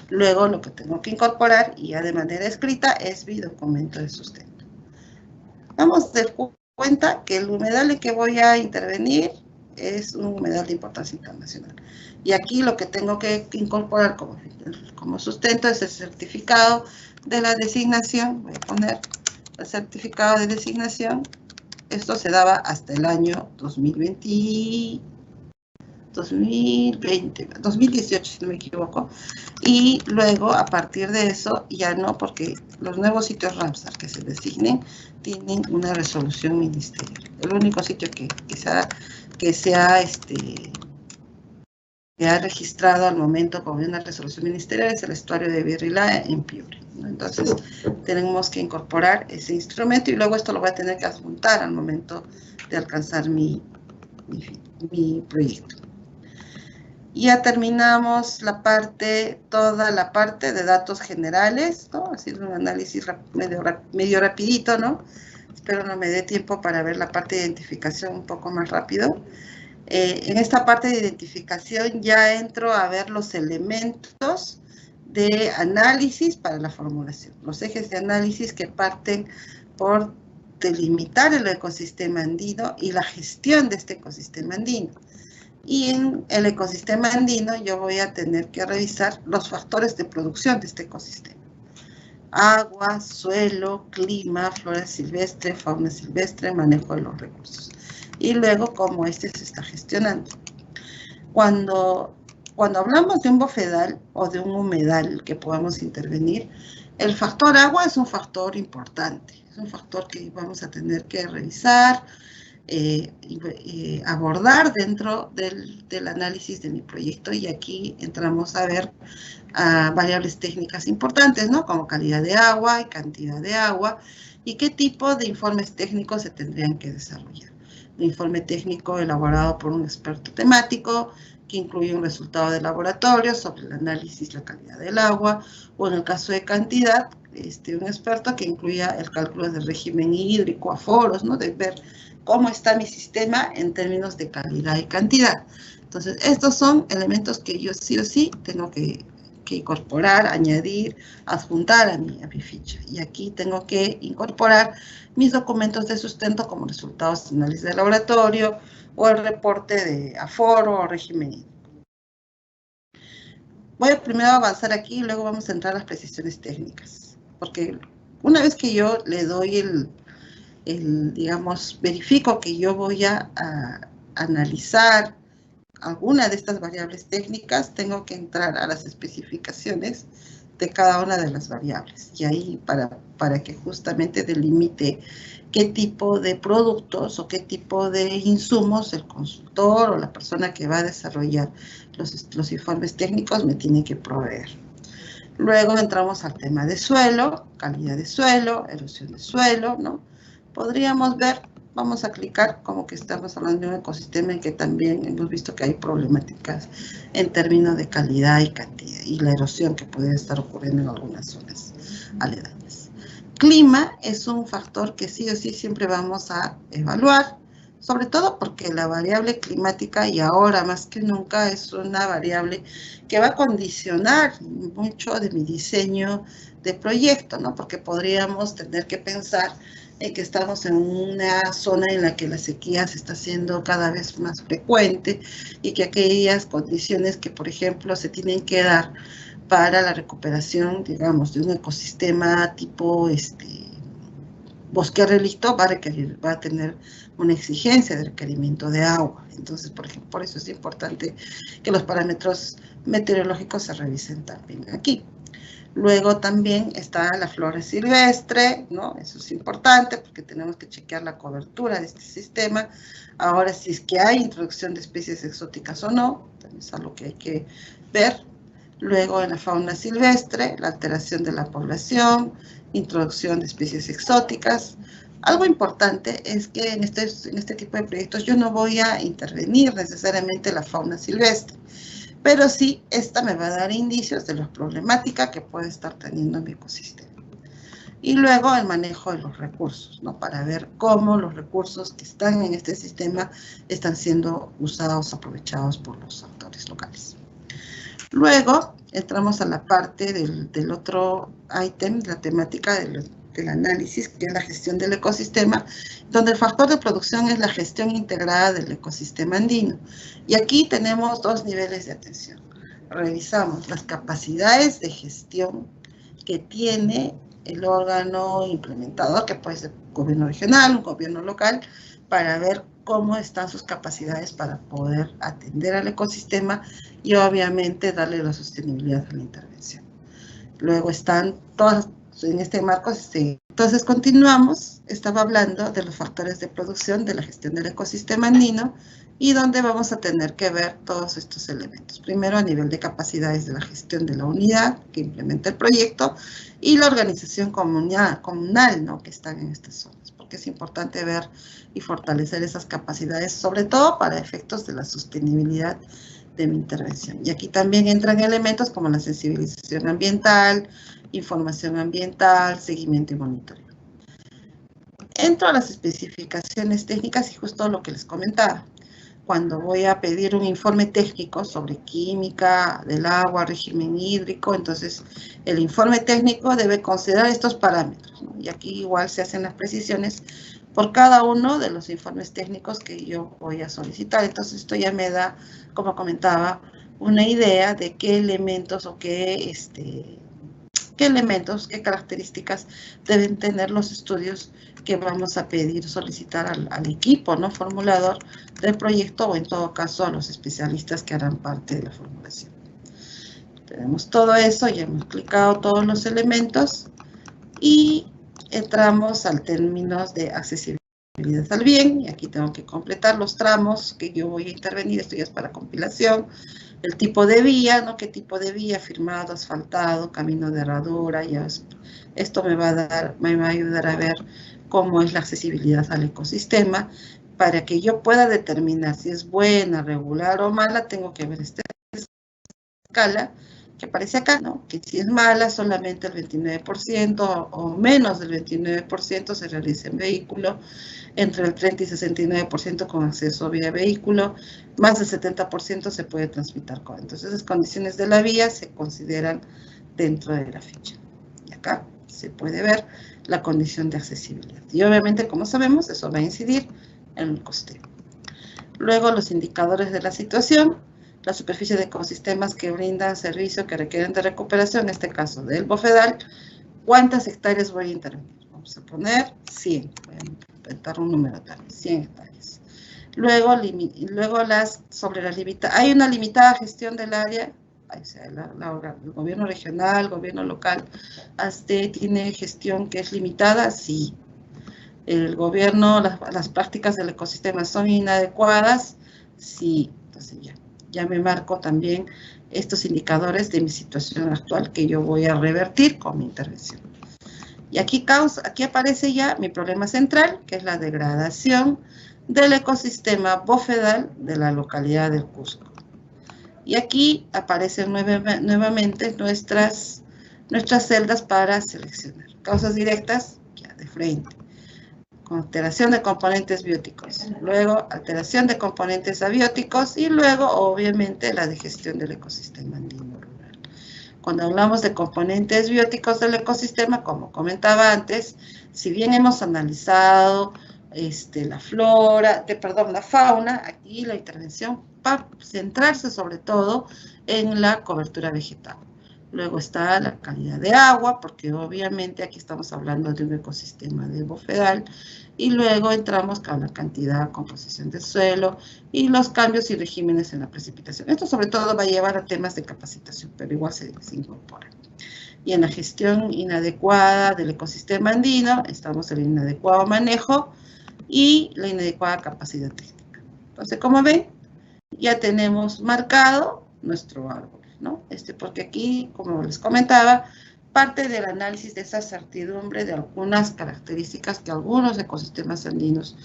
Luego lo que tengo que incorporar, y ya de manera escrita, es mi documento de sustento. Vamos de cuenta que el humedal en que voy a intervenir es un humedal de importancia internacional. Y aquí lo que tengo que incorporar como sustento es el certificado de la designación. Voy a poner el certificado de designación. Esto se daba hasta el año 2018, si no me equivoco. Y luego, a partir de eso, ya no, porque los nuevos sitios Ramsar que se designen tienen una resolución ministerial. El único sitio que se ha registrado al momento con una resolución ministerial es el estuario de Virrilá en Piure, ¿no? Entonces, tenemos que incorporar ese instrumento y luego esto lo voy a tener que adjuntar al momento de alcanzar mi proyecto. Ya terminamos toda la parte de datos generales, ¿no? Haciendo un análisis medio rapidito, ¿no? Espero no me dé tiempo para ver la parte de identificación un poco más rápido. En esta parte de identificación ya entro a ver los elementos de análisis para la formulación. Los ejes de análisis que parten por delimitar el ecosistema andino y la gestión de este ecosistema andino. Y en el ecosistema andino yo voy a tener que revisar los factores de producción de este ecosistema. Agua, suelo, clima, flora silvestre, fauna silvestre, manejo de los recursos. Y luego cómo este se está gestionando. Cuando hablamos de un bofedal o de un humedal que podamos intervenir, el factor agua es un factor importante. Es un factor que vamos a tener que revisar, abordar dentro del análisis de mi proyecto, y aquí entramos a ver variables técnicas importantes, ¿no? Como calidad de agua y cantidad de agua, y qué tipo de informes técnicos se tendrían que desarrollar. Un informe técnico elaborado por un experto temático, que incluye un resultado de laboratorio sobre el análisis, la calidad del agua, o en el caso de cantidad, un experto que incluya el cálculo del régimen hídrico, aforos, ¿no? De ver cómo está mi sistema en términos de calidad y cantidad. Entonces, estos son elementos que yo sí o sí tengo que incorporar, añadir, adjuntar a mi ficha. Y aquí tengo que incorporar mis documentos de sustento como resultados de análisis de laboratorio o el reporte de aforo o régimen hídrico. Voy a primero avanzar aquí y luego vamos a entrar a las precisiones técnicas. Porque una vez que yo le doy digamos, verifico que yo voy a analizar alguna de estas variables técnicas, tengo que entrar a las especificaciones de cada una de las variables. Y ahí para que justamente delimite qué tipo de productos o qué tipo de insumos el consultor o la persona que va a desarrollar los informes técnicos me tiene que proveer. Luego entramos al tema de suelo, calidad de suelo, erosión de suelo, ¿no? Podríamos ver, vamos a clicar como que estamos hablando de un ecosistema en que también hemos visto que hay problemáticas en términos de calidad y cantidad, y la erosión que puede estar ocurriendo en algunas zonas aledañas. Clima es un factor que sí o sí siempre vamos a evaluar, sobre todo porque la variable climática, y ahora más que nunca, es una variable que va a condicionar mucho de mi diseño de proyecto, ¿no? Porque podríamos tener que pensar en que estamos en una zona en la que la sequía se está haciendo cada vez más frecuente y que aquellas condiciones que, por ejemplo, se tienen que dar para la recuperación, digamos, de un ecosistema tipo bosque relicto va a tener una exigencia de requerimiento de agua. Entonces, por ejemplo, por eso es importante que los parámetros meteorológicos se revisen también aquí. Luego también está la flora silvestre, ¿no? Eso es importante porque tenemos que chequear la cobertura de este sistema. Ahora, si es que hay introducción de especies exóticas o no, también es algo que hay que ver. Luego, en la fauna silvestre, la alteración de la población, introducción de especies exóticas. Algo importante es que en este tipo de proyectos yo no voy a intervenir necesariamente la fauna silvestre, pero sí, esta me va a dar indicios de la problemática que puede estar teniendo mi ecosistema. Y luego el manejo de los recursos, ¿no? Para ver cómo los recursos que están en este sistema están siendo usados, aprovechados por los actores locales. Luego entramos a la parte del otro ítem, la temática del análisis, que es la gestión del ecosistema, donde el factor de producción es la gestión integrada del ecosistema andino. Y aquí tenemos dos niveles de atención. Revisamos las capacidades de gestión que tiene el órgano implementador, que puede ser un gobierno regional, un gobierno local, para ver cómo están sus capacidades para poder atender al ecosistema y obviamente darle la sostenibilidad a la intervención. Luego están todas, en este marco, entonces continuamos, estaba hablando de los factores de producción de la gestión del ecosistema andino y donde vamos a tener que ver todos estos elementos. Primero a nivel de capacidades de la gestión de la unidad que implementa el proyecto y la organización comunal, ¿no? Que están en estas zonas, porque es importante ver y fortalecer esas capacidades, sobre todo para efectos de la sostenibilidad de mi intervención. Y aquí también entran elementos como la sensibilización ambiental, información ambiental, seguimiento y monitoreo. Entro a las especificaciones técnicas y justo lo que les comentaba. Cuando voy a pedir un informe técnico sobre química del agua, régimen hídrico, entonces el informe técnico debe considerar estos parámetros, ¿no? Y aquí igual se hacen las precisiones por cada uno de los informes técnicos que yo voy a solicitar. Entonces esto ya me da, como comentaba, una idea de qué elementos o qué elementos, qué características deben tener los estudios que vamos a pedir, solicitar al equipo, ¿no?, formulador del proyecto, o en todo caso a los especialistas que harán parte de la formulación. Tenemos todo eso, ya hemos explicado todos los elementos y entramos al término de accesibilidad al bien, y aquí tengo que completar los tramos que yo voy a intervenir. Esto ya es para compilación. El tipo de vía, ¿no? ¿Qué tipo de vía? Firmado, asfaltado, camino de herradura. Esto me va a ayudar a ver cómo es la accesibilidad al ecosistema. Para que yo pueda determinar si es buena, regular o mala, tengo que ver esta escala que aparece acá, ¿no? Que si es mala, solamente el 29% o menos del 29% se realiza en vehículo, entre el 30 y 69% con acceso vía vehículo, más del 70% se puede transitar con. Entonces, las condiciones de la vía se consideran dentro de la ficha. Y acá se puede ver la condición de accesibilidad. Y obviamente, como sabemos, eso va a incidir en el costeo. Luego, los indicadores de la situación. La superficie de ecosistemas que brindan servicio que requieren de recuperación, en este caso del Bofedal. ¿Cuántas hectáreas voy a intervenir? Vamos a poner 100. Voy a inventar un número también, 100 hectáreas. Luego sobre las limitadas. ¿Hay una limitada gestión del área? O sea, el gobierno regional, el gobierno local, ¿tiene gestión que es limitada? Sí. El gobierno, las prácticas del ecosistema son inadecuadas. Sí. Entonces ya me marco también estos indicadores de mi situación actual que yo voy a revertir con mi intervención. Y aquí aparece ya mi problema central, que es la degradación del ecosistema bofedal de la localidad del Cusco. Y aquí aparecen nuevamente nuestras celdas para seleccionar. Causas directas, ya de frente. Con alteración de componentes bióticos, luego alteración de componentes abióticos y luego, obviamente, la digestión del ecosistema andino rural. Cuando hablamos de componentes bióticos del ecosistema, como comentaba antes, si bien hemos analizado la fauna, aquí la intervención va a centrarse sobre todo en la cobertura vegetal. Luego está la calidad de agua, porque obviamente aquí estamos hablando de un ecosistema de bofedal. Y luego entramos con la cantidad, composición del suelo y los cambios y regímenes en la precipitación. Esto sobre todo va a llevar a temas de capacitación, pero igual se incorpora. Y en la gestión inadecuada del ecosistema andino, estamos en el inadecuado manejo y la inadecuada capacidad técnica. Entonces, como ven, ya tenemos marcado nuestro árbol, ¿no? Porque aquí, como les comentaba, parte del análisis de esa certidumbre de algunas características que algunos ecosistemas andinos,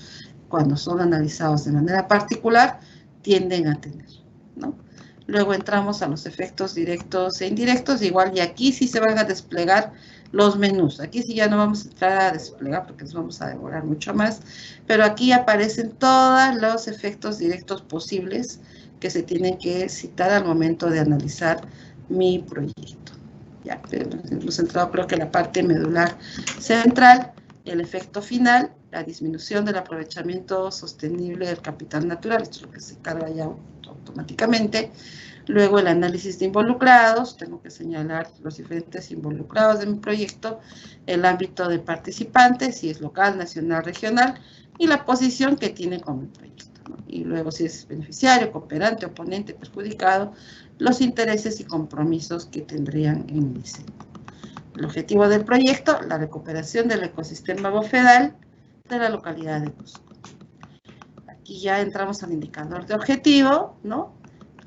cuando son analizados de manera particular, tienden a tener, ¿no? Luego entramos a los efectos directos e indirectos, igual, y aquí sí se van a desplegar los menús. Aquí sí ya no vamos a entrar a desplegar porque nos vamos a demorar mucho más, pero aquí aparecen todos los efectos directos posibles que se tienen que citar al momento de analizar mi proyecto. Ya, hemos centrado creo que la parte medular central, el efecto final, la disminución del aprovechamiento sostenible del capital natural, esto es lo que se carga ya automáticamente. Luego el análisis de involucrados, tengo que señalar los diferentes involucrados de mi proyecto, el ámbito de participantes, si es local, nacional, regional, y la posición que tiene con mi proyecto, ¿no? Y luego si es beneficiario, cooperante, oponente, perjudicado, los intereses y compromisos que tendrían en mi diseño. El objetivo del proyecto, la recuperación del ecosistema bofedal de la localidad de Cusco. Aquí ya entramos al indicador de objetivo, ¿no?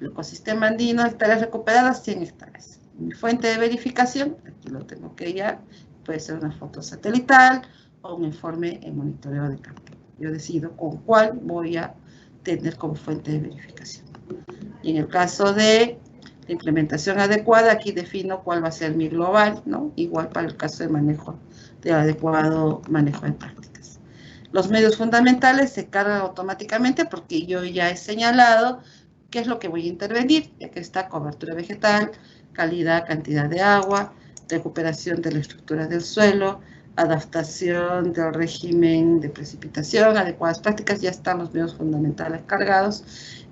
El ecosistema andino, hectáreas recuperadas, 100 hectáreas. Mi fuente de verificación, aquí lo tengo que ya, puede ser una foto satelital o un informe en monitoreo de campo. Yo decido con cuál voy a tener como fuente de verificación. Y en el caso de la implementación adecuada, aquí defino cuál va a ser mi global, ¿no? Igual para el caso de manejo, de adecuado manejo de prácticas. Los medios fundamentales se cargan automáticamente porque yo ya he señalado qué es lo que voy a intervenir, ya que está cobertura vegetal, calidad, cantidad de agua, recuperación de la estructura del suelo, adaptación del régimen de precipitación, adecuadas prácticas, ya están los medios fundamentales cargados,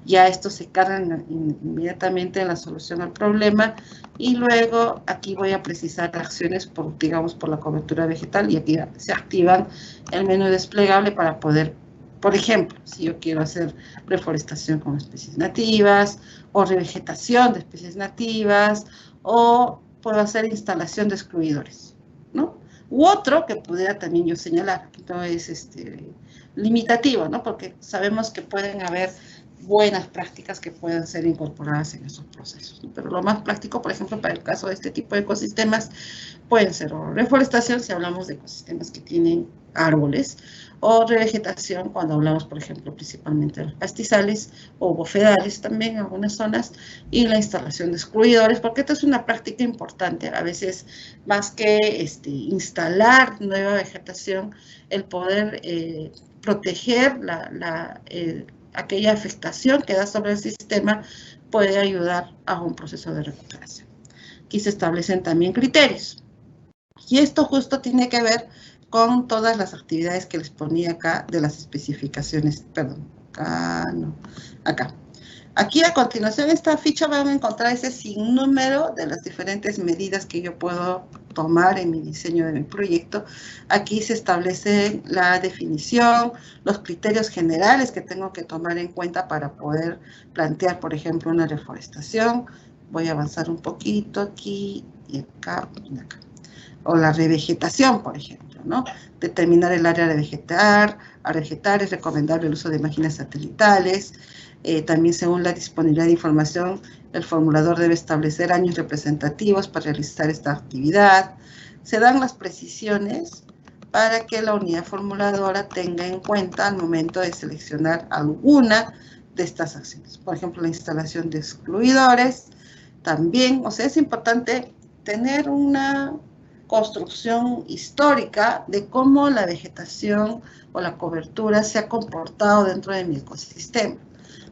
ya estos se cargan inmediatamente en la solución al problema, y luego aquí voy a precisar acciones por, digamos, por la cobertura vegetal, y aquí se activan el menú desplegable para poder, por ejemplo, si yo quiero hacer reforestación con especies nativas, o revegetación de especies nativas, o puedo hacer instalación de excluidores, ¿no? U otro que pudiera también yo señalar, que no es limitativo, ¿no? Porque sabemos que pueden haber buenas prácticas que puedan ser incorporadas en esos procesos, ¿no? Pero lo más práctico, por ejemplo, para el caso de este tipo de ecosistemas, pueden ser o reforestación, si hablamos de ecosistemas que tienen árboles, o revegetación, cuando hablamos, por ejemplo, principalmente de los pastizales, o bofedales también en algunas zonas, y la instalación de excluidores, porque esta es una práctica importante. A veces, más que instalar nueva vegetación, el poder proteger aquella afectación que da sobre el sistema puede ayudar a un proceso de recuperación. Aquí se establecen también criterios. Y esto justo tiene que ver con todas las actividades que les ponía acá de las especificaciones, perdón, acá. Aquí a continuación en esta ficha van a encontrar ese sinnúmero de las diferentes medidas que yo puedo tomar en mi diseño de mi proyecto. Aquí se establece la definición, los criterios generales que tengo que tomar en cuenta para poder plantear, por ejemplo, una reforestación. Voy a avanzar un poquito aquí y acá y acá. O la revegetación, por ejemplo, ¿no? Determinar el área a revegetar es recomendable el uso de máquinas satelitales. También, según la disponibilidad de información, el formulador debe establecer años representativos para realizar esta actividad. Se dan las precisiones para que la unidad formuladora tenga en cuenta al momento de seleccionar alguna de estas acciones. Por ejemplo, la instalación de excluidores. También, o sea, es importante tener una construcción histórica de cómo la vegetación o la cobertura se ha comportado dentro de mi ecosistema,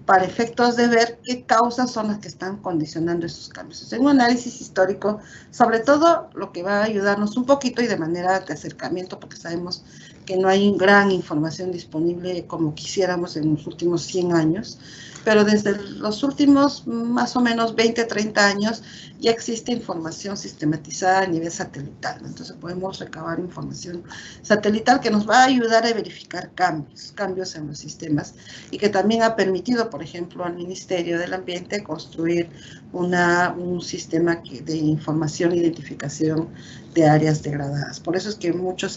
para efectos de ver qué causas son las que están condicionando esos cambios. En un análisis histórico, sobre todo, lo que va a ayudarnos un poquito y de manera de acercamiento, porque sabemos que no hay gran información disponible como quisiéramos en los últimos 100 años, pero desde los últimos más o menos 20, 30 años ya existe información sistematizada a nivel satelital, ¿no? Entonces podemos recabar información satelital que nos va a ayudar a verificar cambios en los sistemas, y que también ha permitido, por ejemplo, al Ministerio del Ambiente construir un sistema de información e identificación de áreas degradadas. Por eso es que mucho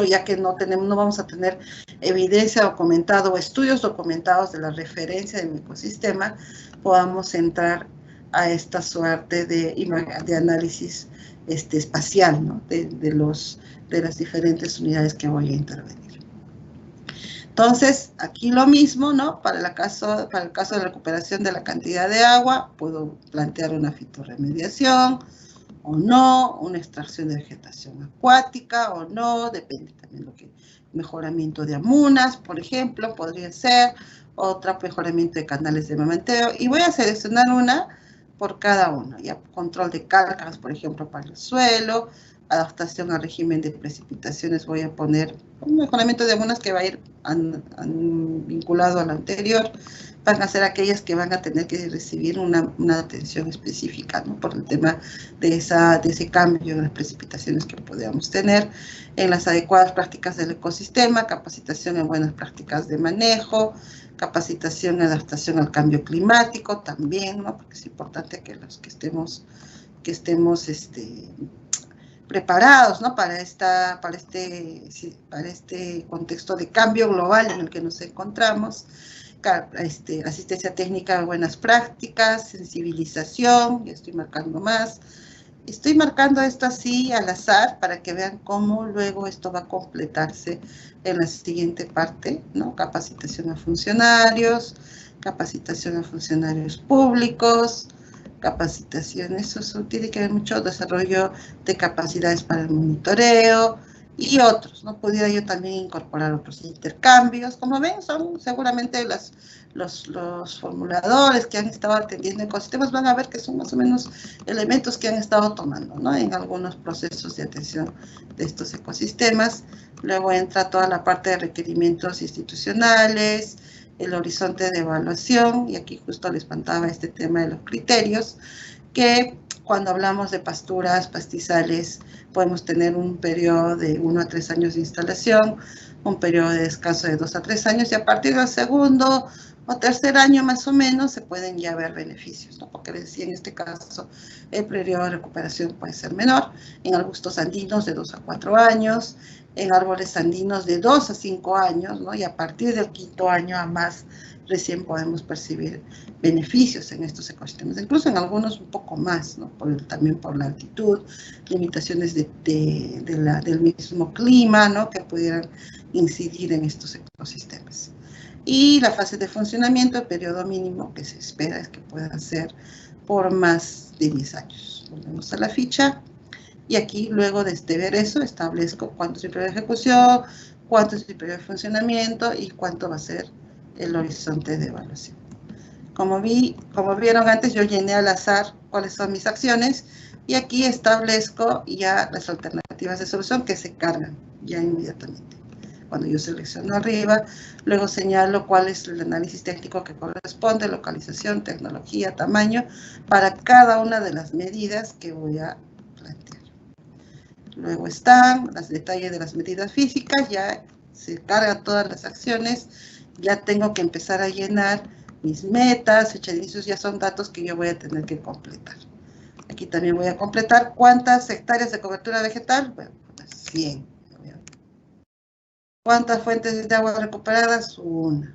ya que no vamos a tener evidencia documentada o estudios documentados de la referencia de mi ecosistema, podamos entrar a esta suerte de análisis espacial, ¿no? de las diferentes unidades que voy a intervenir. Entonces, aquí lo mismo, ¿no? Para el caso de recuperación de la cantidad de agua, puedo plantear una fitorremediación o no, una extracción de vegetación acuática o no, depende también de lo que, mejoramiento de amunas, por ejemplo, podría ser, otro mejoramiento de canales de mamenteo, y voy a seleccionar una por cada uno, ya, control de cargas, por ejemplo, para el suelo, adaptación al régimen de precipitaciones, voy a poner un mejoramiento de amunas que va a ir vinculado al anterior, van a ser aquellas que van a tener que recibir una atención específica, ¿no? Por el tema de ese cambio en las precipitaciones que podamos tener, en las adecuadas prácticas del ecosistema, capacitación en buenas prácticas de manejo, capacitación en adaptación al cambio climático también, ¿no? Porque es importante que los que estemos preparados, ¿no? para este contexto de cambio global en el que nos encontramos. Asistencia técnica de buenas prácticas, sensibilización, ya estoy marcando más. Estoy marcando esto así al azar para que vean cómo luego esto va a completarse en la siguiente parte, ¿no? Capacitación a funcionarios públicos, capacitación, eso tiene que ver mucho, desarrollo de capacidades para el monitoreo, y otros, ¿no? Pudiera yo también incorporar otros intercambios. Como ven, son seguramente los formuladores que han estado atendiendo ecosistemas, van a ver que son más o menos elementos que han estado tomando, ¿no? En algunos procesos de atención de estos ecosistemas. Luego entra toda la parte de requerimientos institucionales, el horizonte de evaluación, y aquí justo les contaba este tema de los criterios, que cuando hablamos de pasturas, pastizales, podemos tener un periodo de 1 a 3 años de instalación, un periodo de descanso de 2 a 3 años, y a partir del segundo o tercer año más o menos se pueden ya ver beneficios, ¿no? Porque decía, en este caso el periodo de recuperación puede ser menor, en arbustos andinos de 2 a 4 años, en árboles andinos de 2 a 5 años, ¿no? Y a partir del 5º año a más recién podemos percibir beneficios en estos ecosistemas, incluso en algunos un poco más, ¿no? También por la altitud, limitaciones del mismo clima, ¿no? Que pudieran incidir en estos ecosistemas. Y la fase de funcionamiento, el periodo mínimo que se espera es que pueda ser por más de 10 años. Volvemos a la ficha, y aquí luego de ver eso, establezco cuánto es el periodo de ejecución, cuánto es el periodo de funcionamiento y cuánto va a ser el horizonte de evaluación. Como vieron antes, yo llené al azar cuáles son mis acciones, y aquí establezco ya las alternativas de solución que se cargan ya inmediatamente. Cuando yo selecciono arriba, luego señalo cuál es el análisis técnico que corresponde, localización, tecnología, tamaño, para cada una de las medidas que voy a plantear. Luego están los detalles de las medidas físicas, ya se cargan todas las acciones, ya tengo que empezar a llenar mis metas, fecha de inicios, ya son datos que yo voy a tener que completar. Aquí también voy a completar cuántas hectáreas de cobertura vegetal, bueno, 100. ¿Cuántas fuentes de agua recuperadas? 1.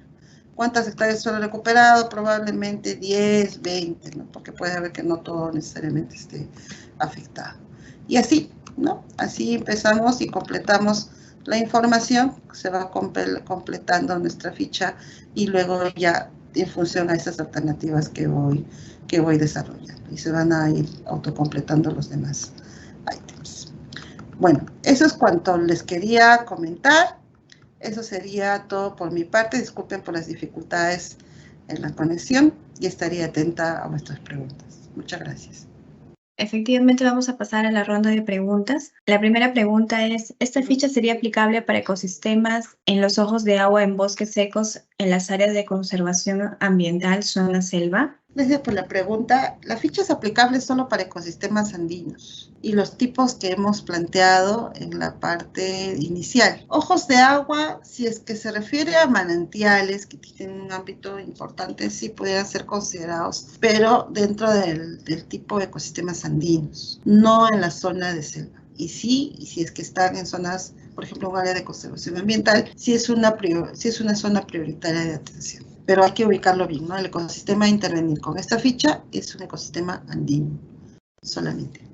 ¿Cuántas hectáreas de suelo recuperado? Probablemente 10, 20, ¿no? Porque puede haber que no todo necesariamente esté afectado. Y así, ¿no? Así empezamos y completamos la información, se va completando nuestra ficha, y luego ya en función a esas alternativas que voy desarrollando, y se van a ir autocompletando los demás ítems. Bueno, eso es cuanto les quería comentar. Eso sería todo por mi parte. Disculpen por las dificultades en la conexión y estaría atenta a vuestras preguntas. Muchas gracias. Efectivamente, vamos a pasar a la ronda de preguntas. La primera pregunta es, ¿esta ficha sería aplicable para ecosistemas en los ojos de agua en bosques secos en las áreas de conservación ambiental, zona selva? Gracias por la pregunta. La ficha es aplicable solo para ecosistemas andinos y los tipos que hemos planteado en la parte inicial. Ojos de agua, si es que se refiere a manantiales que tienen un ámbito importante, sí pudieran ser considerados, pero dentro del tipo de ecosistemas andinos, no en la zona de selva. Y si es que están en zonas, por ejemplo, un área de conservación ambiental, sí es una zona prioritaria de atención. Pero hay que ubicarlo bien, ¿no? El ecosistema a intervenir con esta ficha es un ecosistema andino, solamente.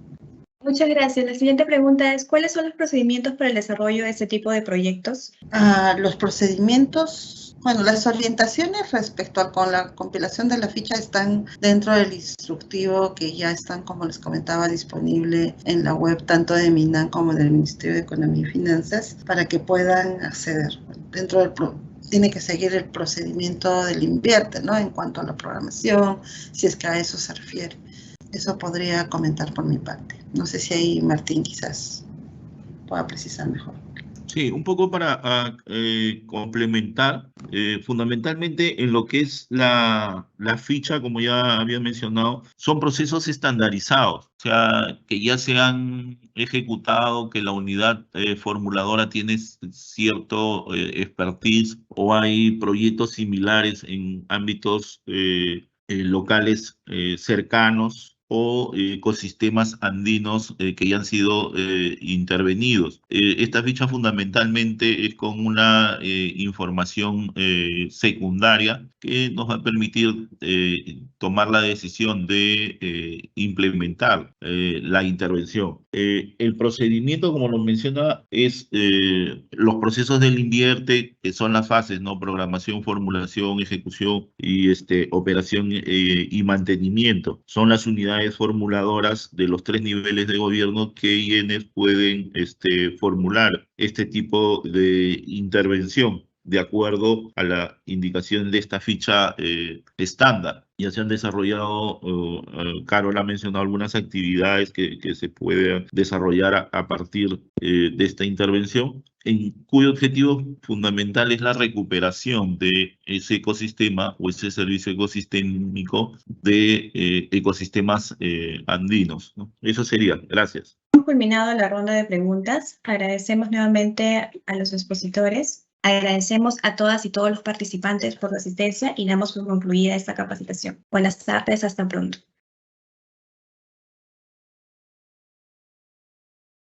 Muchas gracias. La siguiente pregunta es, ¿cuáles son los procedimientos para el desarrollo de este tipo de proyectos? Los procedimientos, bueno, las orientaciones respecto a la compilación de la ficha están dentro del instructivo que ya están, como les comentaba, disponible en la web tanto de MINAN como del Ministerio de Economía y Finanzas para que puedan acceder. Tiene que seguir el procedimiento del INVIERTE, ¿no? En cuanto a la programación, si es que a eso se refiere. Eso podría comentar por mi parte. No sé si ahí Martín quizás pueda precisar mejor. Sí, un poco para complementar, fundamentalmente en lo que es la ficha, como ya había mencionado, son procesos estandarizados, o sea, que ya se han ejecutado, que la unidad formuladora tiene cierto expertise, o hay proyectos similares en ámbitos locales cercanos, o ecosistemas andinos que ya han sido intervenidos. Esta ficha fundamentalmente es con una información secundaria que nos va a permitir tomar la decisión de implementar la intervención. El procedimiento, como lo menciona, es los procesos del INVIERTE, que son las fases, ¿no? Programación, formulación, ejecución y operación y mantenimiento. Son las unidades entidades formuladoras de los 3 niveles de gobierno quienes pueden formular este tipo de intervención de acuerdo a la indicación de esta ficha estándar. Ya se han desarrollado, Carol ha mencionado algunas actividades que se pueden desarrollar a partir de esta intervención, en cuyo objetivo fundamental es la recuperación de ese ecosistema o ese servicio ecosistémico de ecosistemas andinos, ¿no? Eso sería. Gracias. Hemos culminado la ronda de preguntas. Agradecemos nuevamente a los expositores. Agradecemos a todas y todos los participantes por su asistencia y damos por concluida esta capacitación. Buenas tardes, hasta pronto.